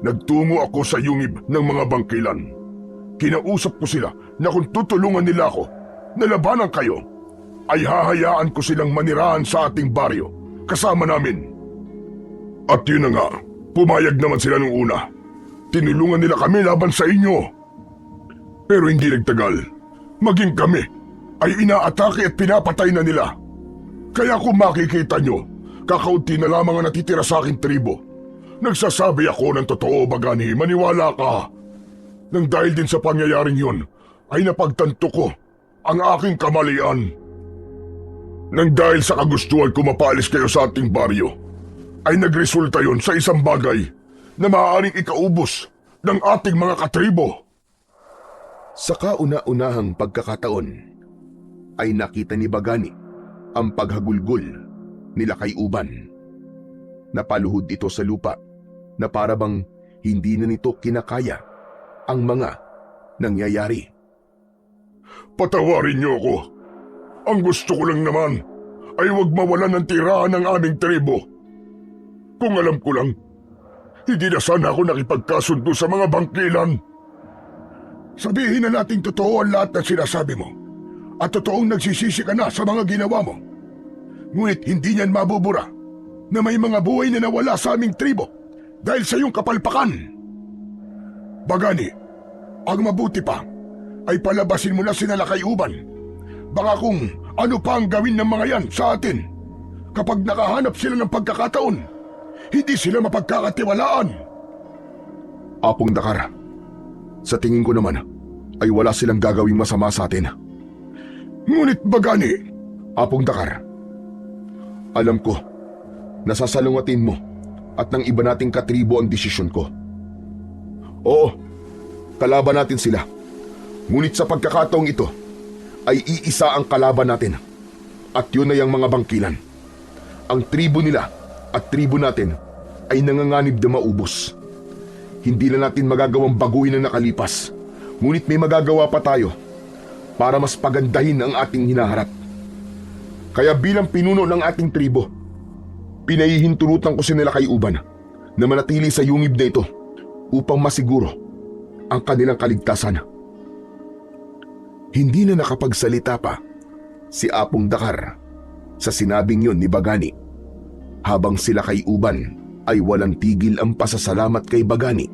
nagtungo ako sa yungib ng mga bangkilan. Kinausap ko sila na kung tutulungan nila ako na labanan kayo, ay hahayaan ko silang manirahan sa ating baryo kasama namin. At yun na nga, pumayag naman sila nung una. Tinulungan nila kami laban sa inyo. Pero hindi nagtagal, maging kami ay inaatake at pinapatay na nila. Kaya kung makikita nyo, kakaunti na lamang ang natitira sa aking tribo. Nagsasabi ako ng totoo, Bagani, maniwala ka. Nang dahil din sa pangyayaring yun, ay napagtanto ko ang aking kamalian. Nang dahil sa kagustuhan ko mapaalis kayo sa ating baryo, ay nagresulta yon sa isang bagay na maaaring ikaubos ng ating mga katribo. Sa kauna-unahang pagkakataon, ay nakita ni Bagani ang paghagulgol ni Lakay-uban. Napaluhod ito sa lupa na parabang hindi na nito kinakaya ang mga nangyayari. Patawarin niyo ako. Ang gusto ko lang naman ay huwag mawalan ng tirahan ng aming tribo. Kung alam ko lang, hindi na sana ako nakipagkasundo sa mga bangkilan. Sabihin na nating totoo ang lahat ng sinasabi mo at totoong nagsisisi ka na sa mga ginawa mo. Ngunit hindi niyan mabubura na may mga buhay na nawala sa aming tribo dahil sa iyong kapalpakan. Bagani, ang mabuti pa ay palabasin mo na sina Lakay-uban. Baka kung ano pa ang gawin ng mga yan sa atin. Kapag nakahanap sila ng pagkakataon, hindi sila mapagkakatiwalaan. Apong Dakar, sa tingin ko naman ay wala silang gagawing masama sa atin. Ngunit Bagani, Apong Dakar, alam ko, nasasalungatin mo at ng iba nating katribo ang desisyon ko. Oo, kalaban natin sila. Ngunit sa pagkakataong ito, ay iisa ang kalaban natin. At yun ay ang mga bangkilan. Ang tribo nila at tribo natin ay nanganganib na maubos. Hindi na natin magagawang baguhin ang nakalipas. Ngunit may magagawa pa tayo para mas pagandahin ang ating hinaharap. Kaya bilang pinuno ng ating tribo, pinahihintulutan ko sila Lakay-uban na manatili sa yungib na ito upang masiguro ang kanilang kaligtasan. Hindi na nakapagsalita pa si Apong Dakar sa sinabing yon ni Bagani, habang si Lakay-uban ay walang tigil ang pasasalamat kay Bagani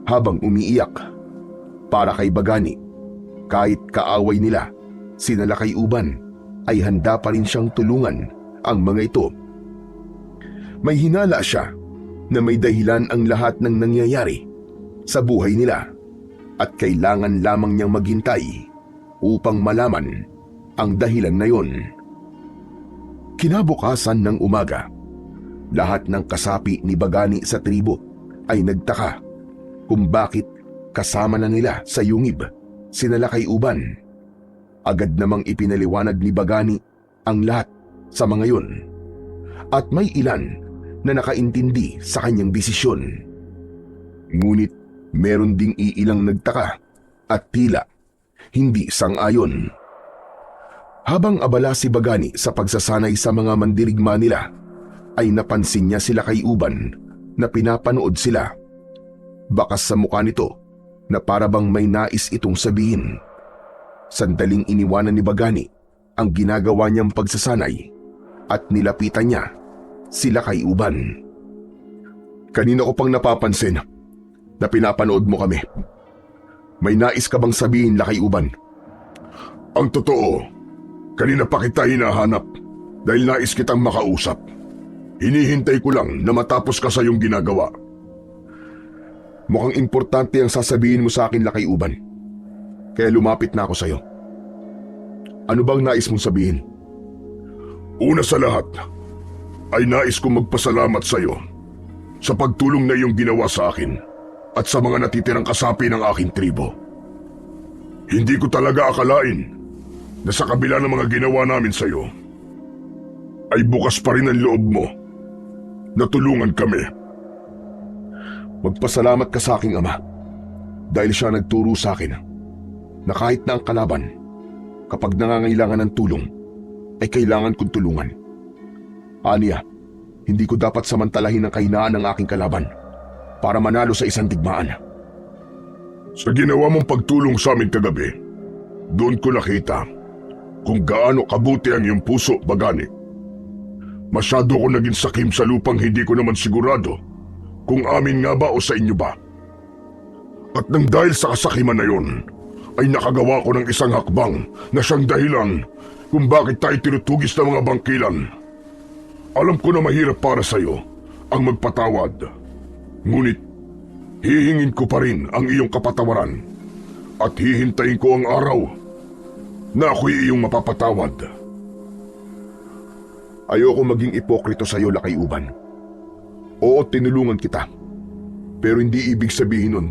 habang umiiyak. Para kay Bagani, kahit kaaway nila sina Lakay-uban, ay handa pa rin siyang tulungan ang mga ito. May hinala siya na may dahilan ang lahat ng nangyayari sa buhay nila at kailangan lamang niyang maghintay upang malaman ang dahilan na yon. Kinabukasan ng umaga, Lahat ng kasapi ni Bagani sa tribo ay nagtaka kung bakit kasama na nila sa yungib sina Lakay Uban. Agad namang ipinaliwanag ni Bagani ang lahat sa mga yun, at may ilan na nakaintindi sa kanyang desisyon. Ngunit meron ding iilang nagtaka at tila hindi sang-ayon. Habang abala si Bagani sa pagsasanay sa mga mandirigma nila, ay napansin niya sila Lakay Uban na pinapanood sila. Bakas sa mukha nito na parabang may nais itong sabihin. Sandaling iniwanan ni Bagani ang ginagawa niyang pagsasanay at nilapitan niya sila Lakay Uban. Kanina ko pang napapansin na pinapanood mo kami. May nais ka bang sabihin, Lakay Uban? Ang totoo, kanina pa kita hinahanap dahil nais kitang makausap. Hinihintay ko lang na matapos ka sa iyong ginagawa. Mukhang importante ang sasabihin mo sa akin, Lakay Uban. Kaya lumapit na ako sa iyo. Ano bang nais mong sabihin? Una sa lahat, ay nais kong magpasalamat sa iyo sa pagtulong na iyong ginawa sa akin at sa mga natitirang kasapi ng aking tribo. Hindi ko talaga akalain na sa kabila ng mga ginawa namin sa iyo, ay bukas pa rin ang loob mo na tulungan kami. Magpasalamat ka sa aking ama dahil siya nagturo sa akin na kahit na ang kalaban, kapag nangangailangan ng tulong, ay kailangan kong tulungan. Aniya, hindi ko dapat samantalahin ang kahinaan ng aking kalaban para manalo sa isang digmaan. Sa ginawa mong pagtulong sa amin kagabi, doon ko nakita kung gaano kabuti ang iyong puso, Bagani. Masyado ko naging sakim sa lupang hindi ko naman sigurado kung amin nga ba o sa inyo ba. At nang dahil sa kasakiman na yun, ay nakagawa ko ng isang hakbang na siyang dahilan kung bakit tayo tinutugis ng mga bangkilan. Alam ko na mahirap para sa iyo ang magpatawad. Ngunit, hihingin ko pa rin ang iyong kapatawaran at hihintayin ko ang araw na ako'y iyong mapapatawad. Ayoko maging ipokrito sa iyo, Lakay Uban. Oo, tinulungan kita. Pero hindi ibig sabihin nun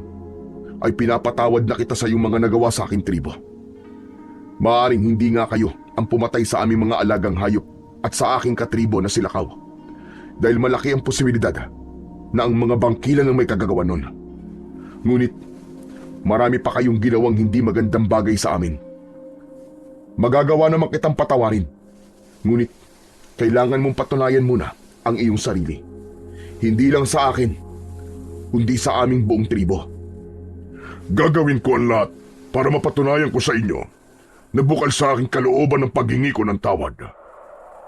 ay pinapatawad na kita sa iyong mga nagawa sa aking tribo. Maaaring hindi nga kayo ang pumatay sa aming mga alagang hayop at sa aking katribo na si Lakaw. Dahil malaki ang posibilidad na ang mga bangkilan ang may kagagawa nun. Ngunit, marami pa kayong ginawang hindi magandang bagay sa amin. Magagawa naman kitang patawarin. Ngunit, kailangan mong patunayan muna ang iyong sarili. Hindi lang sa akin, kundi sa aming buong tribo. Gagawin ko ang lahat para mapatunayan ko sa inyo na bukal sa aking kalooban ng paghingi ko ng tawad.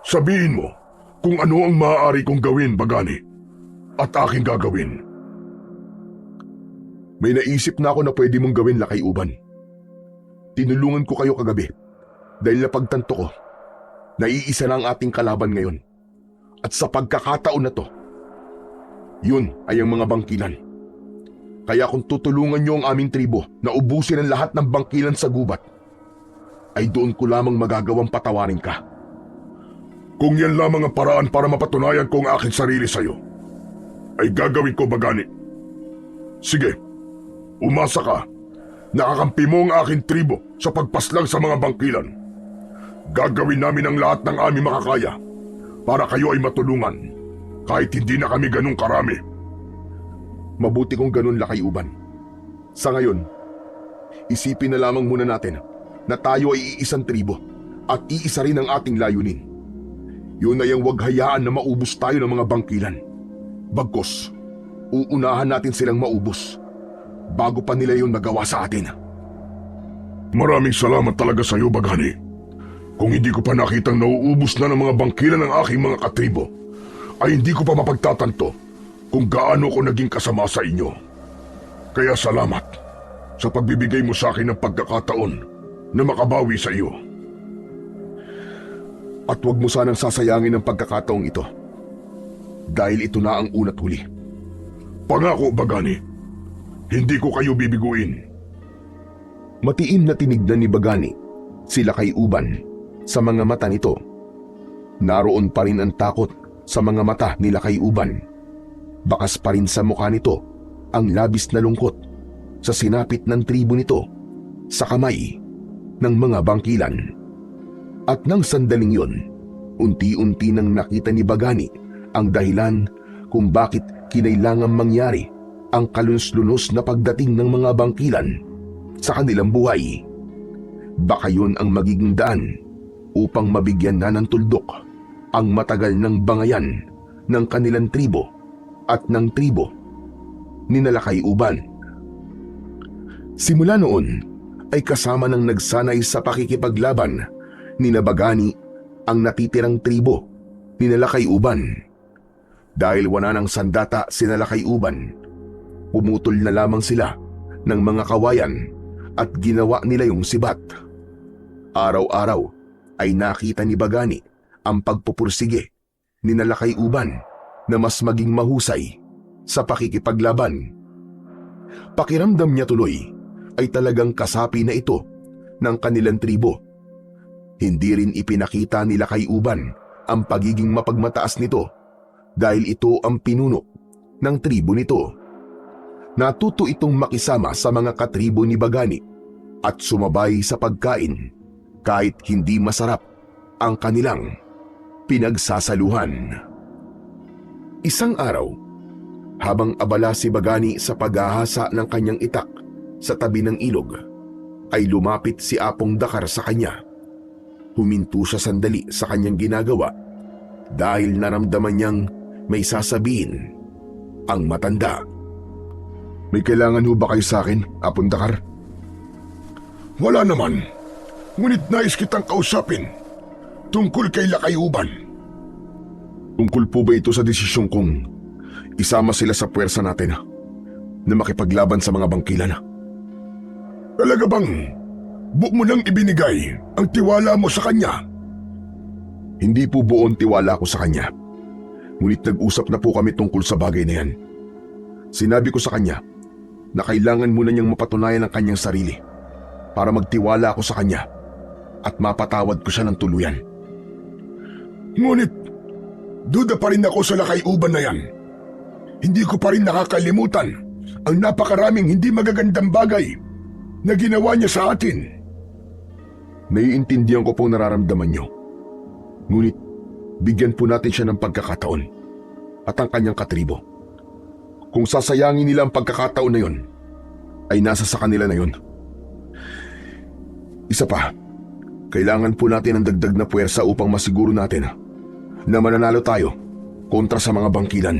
Sabihin mo kung ano ang maaari kong gawin, Bagani, at aking gagawin. May naisip na ako na pwede mong gawin, Lakay Uban. Tinulungan ko kayo kagabi dahil napagtanto ko na iisa na ang ating kalaban ngayon. At sa pagkakataon na to, yun ay ang mga bangkilan. Kaya kung tutulungan niyo ang aming tribo na ubusin ang lahat ng bangkilan sa gubat, ay doon ko lamang magagawang patawarin ka. Kung yan lamang ang paraan para mapatunayan ko ang aking sarili sa iyo, ay gagawin ko, Bagani. Sige, umasa ka. Nakakampi mo ang aking tribo sa pagpaslang sa mga bangkilan. Gagawin namin ang lahat ng aming makakaya para kayo ay matulungan, kahit hindi na kami ganun karami. Mabuti kung ganun, Lakay Uban. Sa ngayon, isipin na lamang muna natin na tayo ay iisang tribo at iisa rin ang ating layunin. Yun ay ang huwag hayaan na maubos tayo ng mga bangkilan. Bagkus, uunahan natin silang maubos bago pa nila yun magawa sa atin. Maraming salamat talaga sa iyo, Bagani. Kung hindi ko pa nakitang nauubos na ng mga bangkilan ng aking mga katribo, ay hindi ko pa mapagtatanto kung gaano ko naging kasama sa inyo. Kaya salamat sa pagbibigay mo sa akin ng pagkakataon na makabawi sa iyo. At huwag mo sanang sasayangin ang pagkakataong ito dahil ito na ang una't huli. Pangako, Bagani, hindi ko kayo bibiguin. Matiim na tinignan ni Bagani si Lakay Uban. Sa mga mata nito, naroon pa rin ang takot sa mga mata ni Lakay Uban. Bakas pa rin sa mukha nito ang labis na lungkot sa sinapit ng tribo nito sa kamay ng mga bangkilan. At nang sandaling yon, unti-unti nang nakita ni Bagani ang dahilan kung bakit kinailangang mangyari ang kalunos-lunos na pagdating ng mga bangkilan sa kanilang buhay. Baka yun ang magiging daan upang mabigyan na ng tuldok ang matagal ng bangayan ng kanilang tribo at ng tribo ni Lakay Uban. Simula noon ay kasama ng nagsanay sa pakikipaglaban ni Bagani ang natitirang tribo ni Lakay Uban. Dahil wala ng sandata si Lakay Uban, pumutol na lamang sila ng mga kawayan at ginawa nila yung sibat. Araw-araw ay nakita ni Bagani ang pagpupursige ni Lakay Uban na mas maging mahusay sa pakikipaglaban. Pakiramdam niya tuloy ay talagang kasapi na ito ng kanilang tribo. Hindi rin ipinakita ni Lakay Uban ang pagiging mapagmataas nito dahil ito ang pinuno ng tribo nito. Natuto itong makisama sa mga katribo ni Bagani at sumabay sa pagkain kahit hindi masarap ang kanilang pinagsasaluhan. Isang araw, habang abala si Bagani sa paghahasa ng kanyang itak sa tabi ng ilog, ay lumapit si Apong Dakar sa kanya. Huminto siya sandali sa kanyang ginagawa dahil naramdaman niyang may sasabihin ang matanda. May kailangan ho ba kayo sa akin, Apong Dakar? Wala naman. Ngunit nais kitang kausapin tungkol kay Lakay Uban. Tungkol po ba ito sa desisyon kong isama sila sa puwersa natin na makipaglaban sa mga bangkilan? Talaga bang buo mo nang ibinigay ang tiwala mo sa kanya? Hindi po buong tiwala ko sa kanya. Ngunit nag-usap na po kami tungkol sa bagay na yan. Sinabi ko sa kanya na kailangan muna niyang mapatunayan ang kanyang sarili para magtiwala ako sa kanya at mapatawad ko siya ng tuluyan. Ngunit, duda pa rin ako sa Lakay Uban na yan. Hindi ko pa rin nakakalimutan ang napakaraming hindi magagandang bagay na ginawa niya sa atin. Naiintindihan ko pong nararamdaman niyo. Ngunit, bigyan po natin siya ng pagkakataon at ang kanyang katribo. Kung sasayangin nila ang pagkakataon na yon, ay nasa sa kanila na yon. Isa pa, kailangan po natin ng dagdag na puwersa upang masiguro natin na mananalo tayo kontra sa mga bangkilan.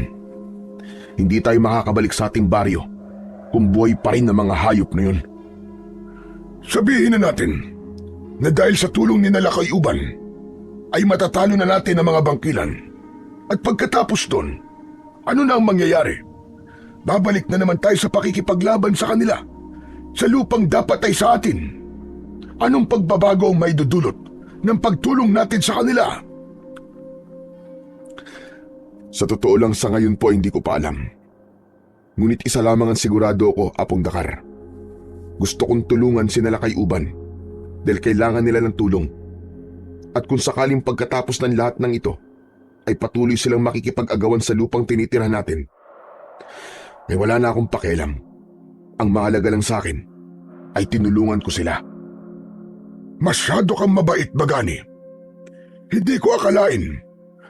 Hindi tayo makakabalik sa ating baryo kung buhay pa rin ang mga hayop na yon. Sabihin na natin na dahil sa tulong ni Lakay Uban ay matatalo na natin ang mga bangkilan. At pagkatapos doon, ano na ang mangyayari? Babalik na naman tayo sa pakikipaglaban sa kanila sa lupang dapat ay sa atin. Anong pagbabago ang may dudulot ng pagtulong natin sa kanila? Sa totoo lang sa ngayon po hindi ko pa alam. Ngunit isa lamang ang sigurado ko, Apong Dakar. Gusto kong tulungan si Lakay Uban dahil kailangan nila ng tulong. At kung sakaling pagkatapos ng lahat ng ito ay patuloy silang makikipag-agawan sa lupang tinitirahan natin, ay wala na akong pakialam. Ang mahalaga lang sa akin ay tinulungan ko sila. Masyado kang mabait, Bagani. Hindi ko akalain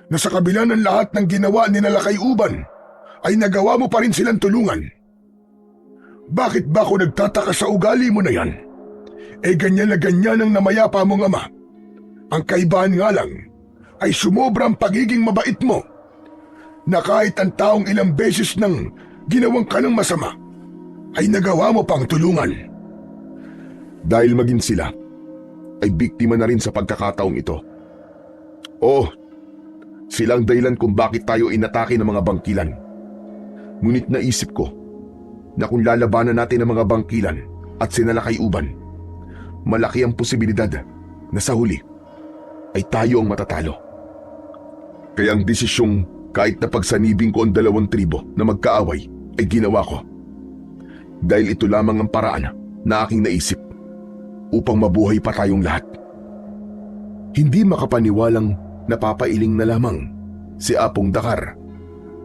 na sa kabila ng lahat ng ginawa ni Lakay Uban ay nagawa mo pa rin silang tulungan. Bakit ba ako nagtataka sa ugali mo na yan? Ganyan na ganyan ang namayapa mong ama. Ang kaibahan nga lang ay sumobrang pagiging mabait mo na kahit ang taong ilang beses nang ginawang ka ng masama ay nagawa mo pang tulungan. Dahil maging sila ay biktima na rin sa pagkakataong ito. Oo, silang dahilan kung bakit tayo inatake ng mga bangkilan. Ngunit naisip ko na kung lalabanan natin ang mga bangkilan at si Lakay Uban, malaki ang posibilidad na sa huli ay tayo ang matatalo. Kaya ang desisyong kahit na pagsanibing ko ang dalawang tribo na magkaaway ay ginawa ko. Dahil ito lamang ang paraan na aking naisip upang mabuhay pa tayong lahat. Hindi makapaniwalang napapailing na lamang si Apong Dakar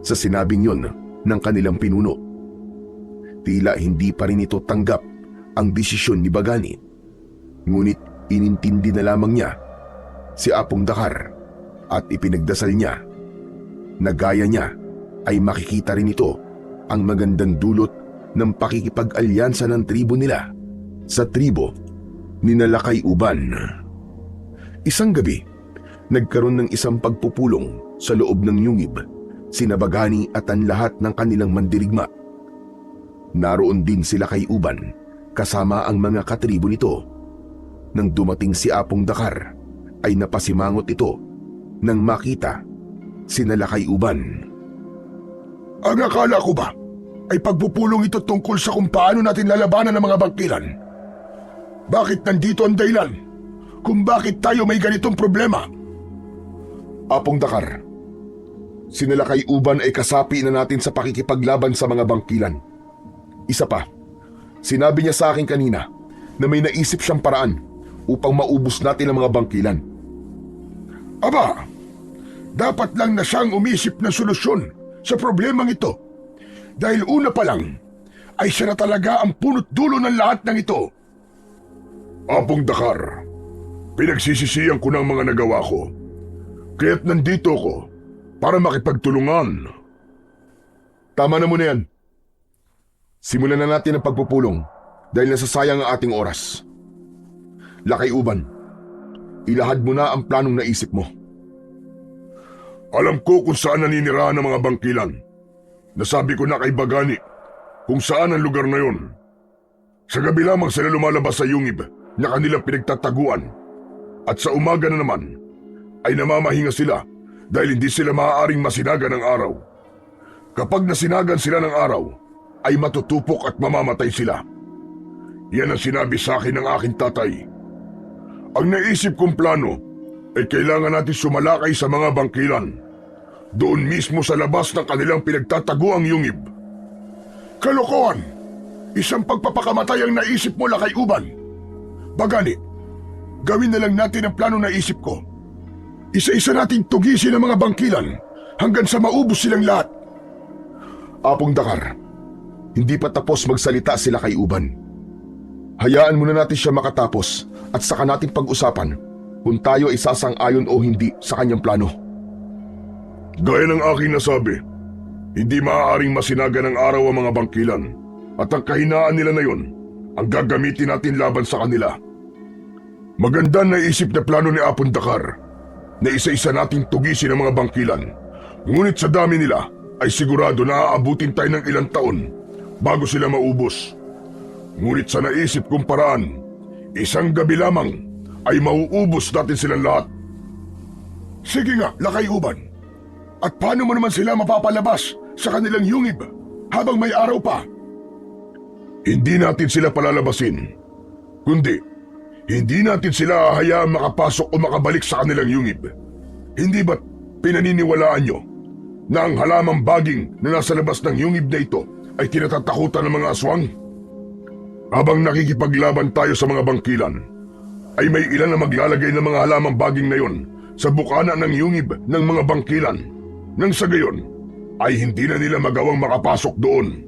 sa sinabing yun ng kanilang pinuno. Tila hindi pa rin ito tanggap ang desisyon ni Bagani. Ngunit inintindi na lamang niya si Apong Dakar at ipinagdasal niya na gaya niya ay makikita rin ito ang magandang dulot ng pakikipag-alyansa ng tribo nila sa tribo ni Lakay Uban. Isang gabi, nagkaroon ng isang pagpupulong sa loob ng yungib, sina Bagani at ang lahat ng kanilang mandirigma. Naroon din sila kay Uban kasama ang mga katribo nito. Nang dumating si Apong Dakar ay napasimangot ito nang makita sina Lakay Uban. Ang akala ko ba ay pagpupulong ito tungkol sa kung paano natin lalabanan ang mga bangkilan? Bakit nandito ang dahilan kung bakit tayo may ganitong problema? Apong Dakar, sina Lakay Uban ay kasapi na natin sa pakikipaglaban sa mga bangkilan. Isa pa, sinabi niya sa akin kanina na may naisip siyang paraan upang maubos natin ang mga bangkilan. Aba, dapat lang na siyang umisip ng solusyon sa problemang ito. Dahil una pa lang, ay siya na talaga ang punot dulo ng lahat ng ito. Apong Dakar, pinagsisisihan ko ng mga nagawa ko. Kaya't nandito ko para makipagtulungan. Tama na muna yan. Simulan na natin ang pagpupulong dahil nasasayang ang ating oras. Lakay Uban, ilahad mo na ang planong naisip mo. Alam ko kung saan naninirahan ang mga bangkilan. Nasabi ko na kay Bagani kung saan ang lugar na yon. Sa gabi lamang sila lumalabas sa yungib na kanilang pinagtataguan. At sa umaga na naman ay namamahinga sila dahil hindi sila maaaring masinagan ng araw. Kapag nasinagan sila ng araw, ay matutupok at mamamatay sila. Yan ang sinabi sa akin ng aking tatay. Ang naisip kong plano ay kailangan natin sumalakay sa mga bangkilan. Doon mismo sa labas ng kanilang pinagtataguang yungib. Kalokohan! Isang pagpapakamatay ang naisip mo, Lakay Uban. Bagani, gawin na lang natin ang plano na isip ko. Isa-isa nating tugisin ang mga bangkilan hanggang sa maubos silang lahat. Apong Dakar, hindi pa tapos magsalita sila kay Uban. Hayaan muna natin siya makatapos at saka natin pag-usapan kung tayo ay sasang-ayon o hindi sa kanyang plano. Gaya ng aking nasabi, hindi maaaring masinaga ng araw ang mga bangkilan at ang kahinaan nila na yon ang gagamitin natin laban sa kanila. Maganda na isip na plano ni Apong Dakar na isa-isa nating tugisin ang mga bangkilan. Ngunit sa dami nila ay sigurado na aabutin tayo ng ilang taon bago sila maubos. Ngunit sa naisip kong paraan, isang gabi lamang ay mauubos natin silang lahat. Sige nga, Lakay Uban. At paano mo naman sila mapapalabas sa kanilang yungib habang may araw pa? Hindi natin sila palalabasin, kundi hindi natin sila hahayaang makapasok o makabalik sa kanilang yungib. Hindi ba't pinaniniwalaan nyo na ang halamang baging na nasa labas ng yungib na ito ay kinatatakutan ng mga aswang? Habang nakikipaglaban tayo sa mga bangkilan, ay may ilan na maglalagay ng mga halamang baging na yon sa bukana ng yungib ng mga bangkilan. Nang sa gayon, ay hindi na nila magawang makapasok doon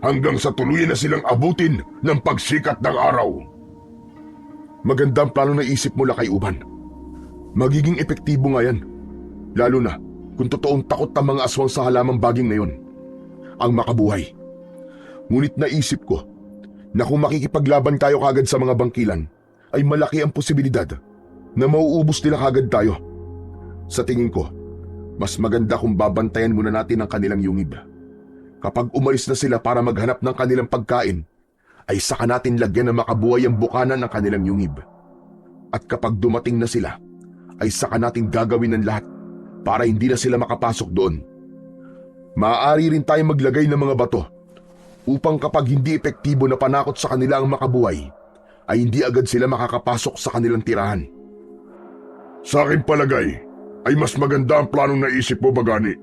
hanggang sa tuluyan na silang abutin ng pagsikat ng araw. Magandang plano na isip mo, Lakay Uban. Magiging epektibo nga yan. Lalo na kung totoong takot ang mga aswang sa halamang baging na yon, ang makabuhay. Ngunit naisip ko na kung makikipaglaban tayo kagad sa mga bangkilan, ay malaki ang posibilidad na mauubos nila kagad tayo. Sa tingin ko, mas maganda kung babantayan muna natin ang kanilang yungib. Kapag umalis na sila para maghanap ng kanilang pagkain, ay saka natin lagyan ng makabuhay ang bukana ng kanilang yungib. At kapag dumating na sila, ay saka natin gagawin ng lahat para hindi na sila makapasok doon. Maaari rin tayo maglagay ng mga bato upang kapag hindi epektibo na panakot sa kanila ang makabuhay, ay hindi agad sila makakapasok sa kanilang tirahan. Sa akin palagay, ay mas maganda ang planong naisip mo, Bagani.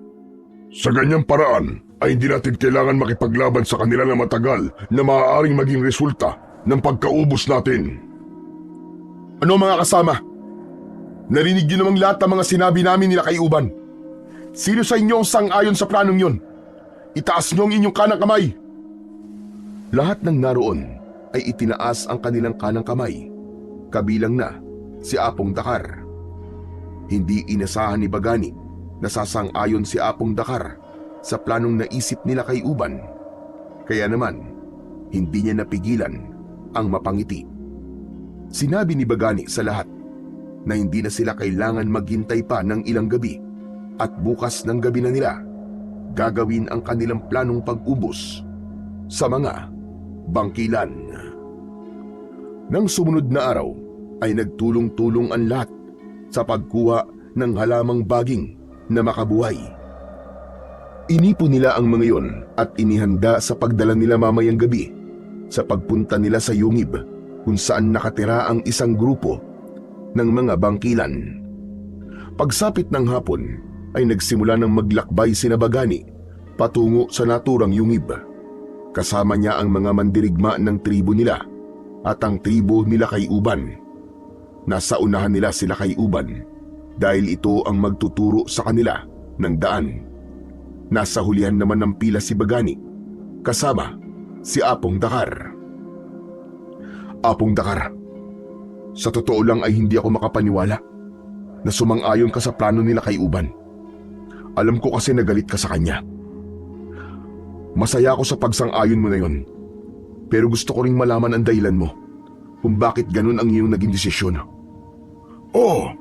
Sa ganyang paraan, ay hindi natin kailangan makipaglaban sa kanila na matagal na maaaring maging resulta ng pagkaubos natin. Ano mga kasama? Narinig niyo namang lahat ng mga sinabi namin nila kay Uban. Sino sa inyo ang sang-ayon sa planong yun? Itaas niyo ang inyong kanang kamay. Lahat ng naroon ay itinaas ang kanilang kanang kamay, kabilang na si Apong Dakar. Hindi inasahan ni Bagani na sasang-ayon si Apong Dakar sa planong naisip nila kay Uban. Kaya naman, hindi niya napigilan ang mapangiti. Sinabi ni Bagani sa lahat na hindi na sila kailangan maghintay pa ng ilang gabi at bukas ng gabi na nila gagawin ang kanilang planong pag-ubos sa mga bangkilan. Nang sumunod na araw ay nagtulong-tulong ang lahat sa pagkuha ng halamang baging na makabuhay. Inipon nila ang mga yon at inihanda sa pagdala nila mamayang gabi sa pagpunta nila sa yungib kung saan nakatira ang isang grupo ng mga bangkilan. Pagsapit ng hapon ay nagsimula ng maglakbay sina Bagani patungo sa naturang yungib. Kasama niya ang mga mandirigma ng tribo nila at ang tribo nila kay Uban. Nasa unahan nila sila kay Uban dahil ito ang magtuturo sa kanila ng daan. Nasa hulihan naman ng pila si Bagani kasama si Apong Dakar. Apong Dakar, sa totoo lang ay hindi ako makapaniwala na sumang-ayon ka sa plano nila kay Uban. Alam ko kasi nagalit ka sa kanya. Masaya ako sa pagsang-ayon mo na yon. Pero gusto ko ring malaman ang dahilan mo kung bakit ganun ang iyong naging desisyon. Oo,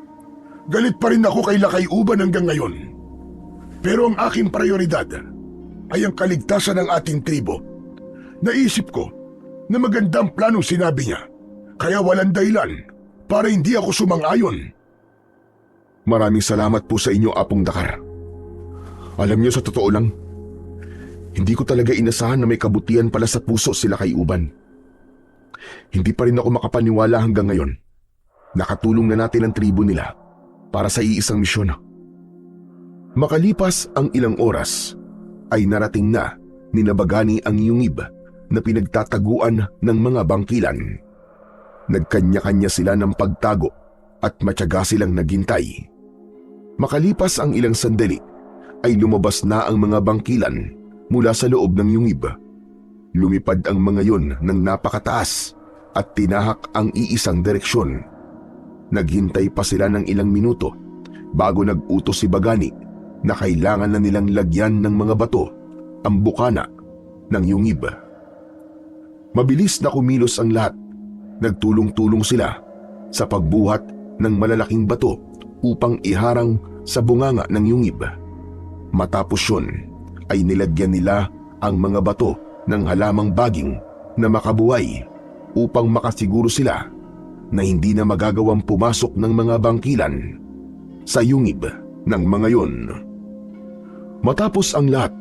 galit pa rin ako kay Lakay Uban hanggang ngayon. Pero ang aking prioridad ay ang kaligtasan ng ating tribo. Naisip ko na magandang planong sinabi niya, kaya walang dahilan para hindi ako sumang-ayon. Maraming salamat po sa inyo, Apong Dakar. Alam niyo, sa totoo lang, hindi ko talaga inasahan na may kabutihan pala sa puso sila kay Uban. Hindi pa rin ako makapaniwala hanggang ngayon. Nakatulong na natin ang tribo nila para sa iisang misyon. Makalipas ang ilang oras, ay narating na ni Bagani ang yungib na pinagtataguan ng mga bangkilan. Nagkanya-kanya sila ng pagtago at matyaga silang naghintay. Makalipas ang ilang sandali, ay lumabas na ang mga bangkilan mula sa loob ng yungib. Lumipad ang mga yon ng napakataas at tinahak ang iisang direksyon. Naghintay pa sila ng ilang minuto bago nag-utos si Bagani na kailangan na nilang lagyan ng mga bato ang bukana ng yungib. Mabilis na kumilos ang lahat. Nagtulong-tulong sila sa pagbuhat ng malalaking bato upang iharang sa bunganga ng yungib. Matapos yun ay nilagyan nila ang mga bato ng halamang baging na makabuhay upang makasiguro sila na hindi na magagawang pumasok ng mga bangkilan sa yungib ng mga yon. Matapos ang lahat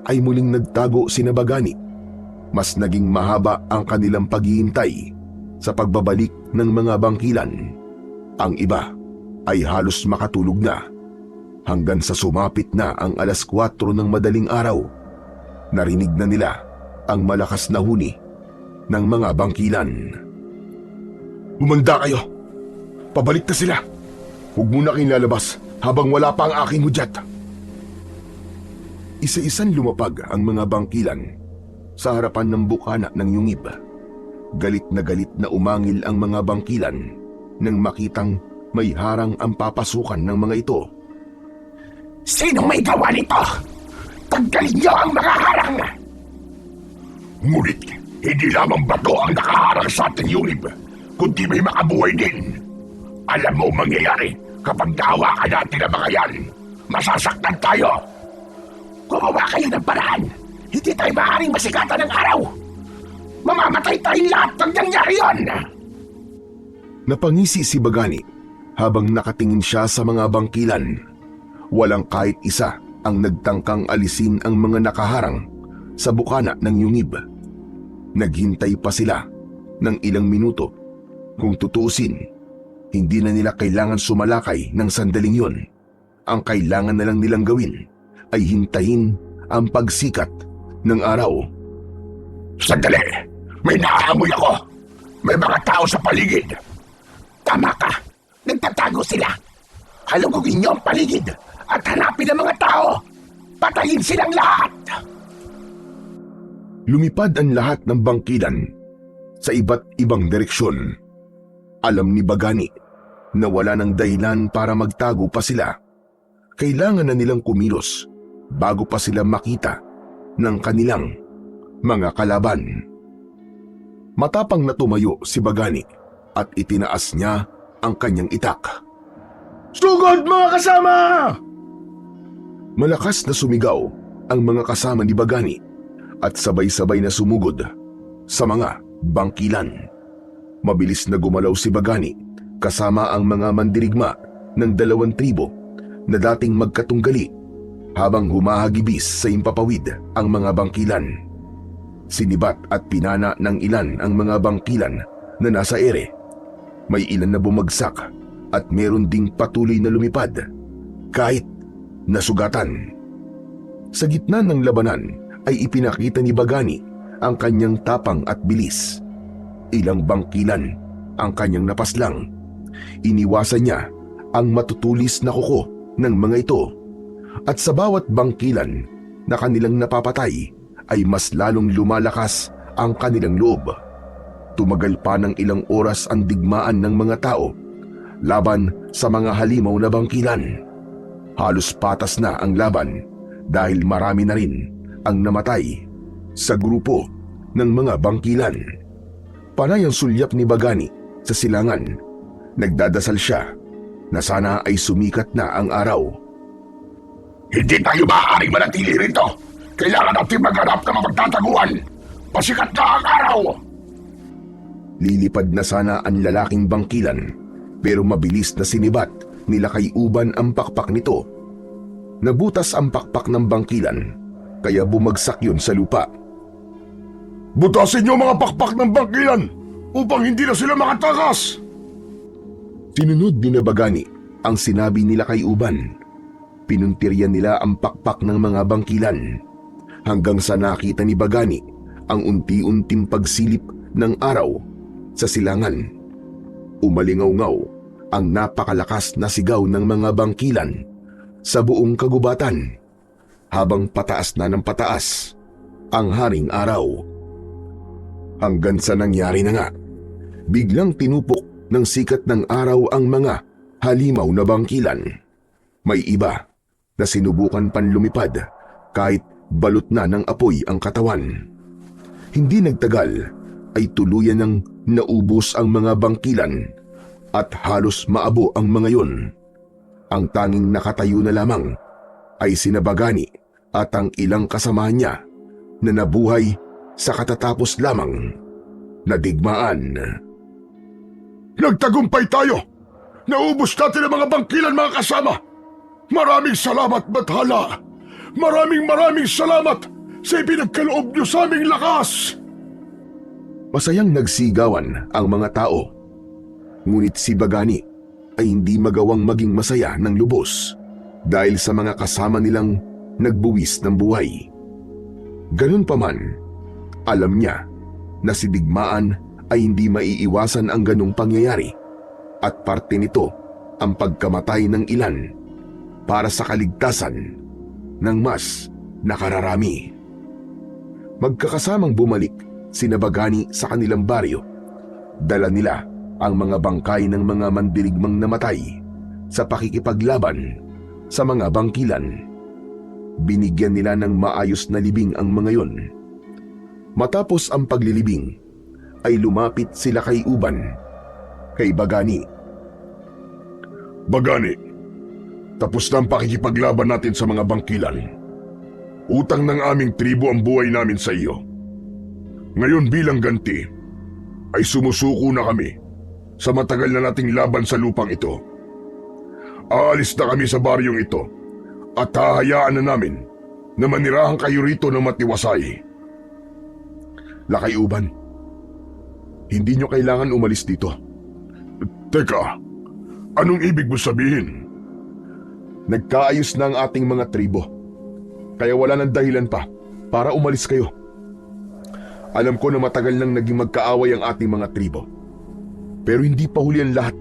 ay muling nagtago sina Bagani. Mas naging mahaba ang kanilang paghihintay sa pagbabalik ng mga bangkilan. Ang iba ay halos makatulog na hanggang sa sumapit na ang 4:00 ng madaling araw. Narinig na nila ang malakas na huni ng mga bangkilan. Umanda kayo! Pabalik na sila! Huwag muna kayong lalabas habang wala pa ang aking hudyat. Isa-isang lumapag ang mga bangkilan sa harapan ng bukana ng yungib. Galit na umangil ang mga bangkilan nang makitang may harang ang papasukan ng mga ito. Sinong may gawa nito? Tanggalin niyo ang mga harang! Ngunit hindi lamang bato ang nakaharang sa ating yungib, kundi may makabuhay din. Alam mo mangyayari kapag nahawakan natin ang mga yan. Masasaktan tayo. Gumawa kayo ng paraan. Hindi tayo maaaring masigatan ng araw. Mamamatay tayong lahat pag nangyari yun. Napangisi si Bagani habang nakatingin siya sa mga bangkilan. Walang kahit isa ang nagtangkang alisin ang mga nakaharang sa bukana ng yungib. Naghintay pa sila ng ilang minuto. Kung tutuusin, hindi na nila kailangan sumalakay ng sandaling yon. Ang kailangan na lang nilang gawin ay hintayin ang pagsikat ng araw. Sandali! May naaamoy ako! May mga tao sa paligid! Tama ka. Nagtatago sila. Halugugin niyo ang paligid at hanapin ang mga tao. Patayin silang lahat! Lumipad ang lahat ng bangkilan sa iba't ibang direksyon. Alam ni Bagani na wala ng dahilan para magtago pa sila. Kailangan na nilang kumilos bago pa sila makita ng kanilang mga kalaban. Matapang na tumayo si Bagani at itinaas niya ang kanyang itak. Sugod mga kasama! Malakas na sumigaw ang mga kasama ni Bagani at sabay-sabay na sumugod sa mga bangkilan. Mabilis na gumalaw si Bagani kasama ang mga mandirigma ng 2 tribo na dating magkatunggali habang humahagibis sa impapawid ang mga bangkilan. Sinibat at pinana ng ilan ang mga bangkilan na nasa ere. May ilan na bumagsak at meron ding patuloy na lumipad kahit nasugatan. Sa gitna ng labanan ay ipinakita ni Bagani ang kanyang tapang at bilis. Ilang bangkilan ang kanyang napaslang. Iniwasan niya ang matutulis na kuko ng mga ito. At sa bawat bangkilan na kanilang napapatay ay mas lalong lumalakas ang kanilang loob. Tumagal pa ng ilang oras ang digmaan ng mga tao laban sa mga halimaw na bangkilan. Halos patas na ang laban dahil marami na rin ang namatay sa grupo ng mga bangkilan. Panay ang sulyap ni Bagani sa silangan. Nagdadasal siya na sana ay sumikat na ang araw. Hindi tayo maaaring manatili rito. Kailangan natin maghanap ng mapagtataguan. Pasikat na ang araw! Lilipad na sana ang lalaking bangkilan pero mabilis na sinibat nila kay Uban ang pakpak nito. Nabutas ang pakpak ng bangkilan kaya bumagsak yun sa lupa. Butasin niyo mga pakpak ng bangkilan upang hindi na sila makatakas! Tinunod ni Bagani ang sinabi nila kay Uban. Pinuntiryan nila ang pakpak ng mga bangkilan hanggang sa nakita ni Bagani ang unti-unting pagsilip ng araw sa silangan. Umalingaw-ngaw ang napakalakas na sigaw ng mga bangkilan sa buong kagubatan habang pataas na ng pataas ang haring araw. Hanggang sa nangyari na nga, biglang tinupok ng sikat ng araw ang mga halimaw na bangkilan. May iba na sinubukan pan lumipad kahit balot na ng apoy ang katawan. Hindi nagtagal ay tuluyan ng naubos ang mga bangkilan at halos maabo ang mga yun. Ang tanging nakatayo na lamang ay sina Bagani at ang ilang kasama niya na nabuhay sa katatapos lamang na digmaan. Nagtagumpay tayo! Naubos natin ang mga bangkilan mga kasama! Maraming salamat, Bathala! Maraming salamat sa ipinagkaloob niyo sa aming lakas! Masayang nagsigawan ang mga tao. Ngunit si Bagani ay hindi magawang maging masaya ng lubos dahil sa mga kasama nilang nagbuwis ng buhay. Ganun pa man, alam niya na si digmaan ay hindi maiiwasan ang ganung pangyayari at parte nito ang pagkamatay ng ilan para sa kaligtasan ng mas nakararami. Magkakasamang bumalik sina Bagani sa kanilang baryo. Dala nila ang mga bangkay ng mga mandirigmang namatay sa pakikipaglaban sa mga bangkilan. Binigyan nila ng maayos na libing ang mga yon. Matapos ang paglilibing, ay lumapit sila kay Uban, kay Bagani. Bagani, tapos na ang pakikipaglaban natin sa mga bangkilan. Utang ng aming tribo ang buhay namin sa iyo. Ngayon bilang ganti, ay sumusuko na kami sa matagal na nating laban sa lupang ito. Aalis na kami sa baryong ito at hahayaan na namin na manirahan kayo rito ng matiwasay. Lakay Uban, hindi nyo kailangan umalis dito. Teka, anong ibig mo sabihin? Nagkaayos na ang ating mga tribo, kaya wala nang dahilan pa para umalis kayo. Alam ko na matagal nang naging magkaaway ang ating mga tribo. Pero hindi pa huli ang lahat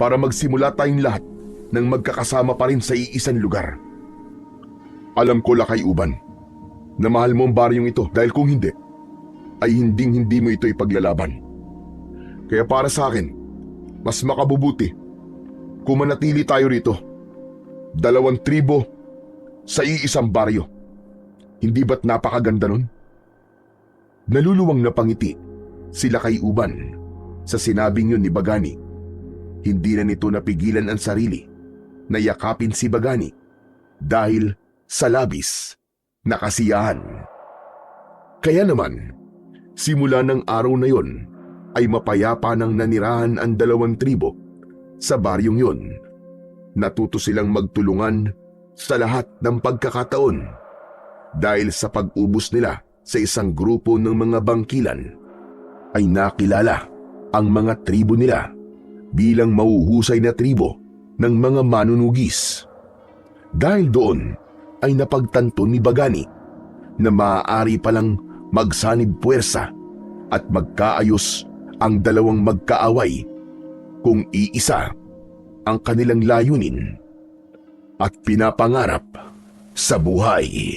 para magsimula tayong lahat nang magkakasama pa rin sa iisang lugar. Alam ko, Lakay Uban, na mahal mo ang baryong ito dahil kung hindi, ay hinding-hindi mo ito ipaglalaban. Kaya para sa akin, mas makabubuti kung manatili tayo rito. 2 tribo sa iisang baryo. Hindi ba't napakaganda nun? Naluluwang na pangiti si Lakay Uban sa sinabing yun ni Bagani. Hindi na nito napigilan ang sarili na yakapin si Bagani dahil sa labis na kasiyahan. Kaya naman, simula ng araw na yon ay mapayapa nang nanirahan ang 2 tribo sa baryong yon. Natuto silang magtulungan sa lahat ng pagkakataon dahil sa pag-ubos nila sa isang grupo ng mga bangkilan ay nakilala ang mga tribo nila bilang mahuhusay na tribo ng mga manunugis. Dahil doon ay napagtanto ni Bagani na maaari palang magsanib puwersa at magkaayos ang 2 magkaaway kung iisa ang kanilang layunin at pinapangarap sa buhay.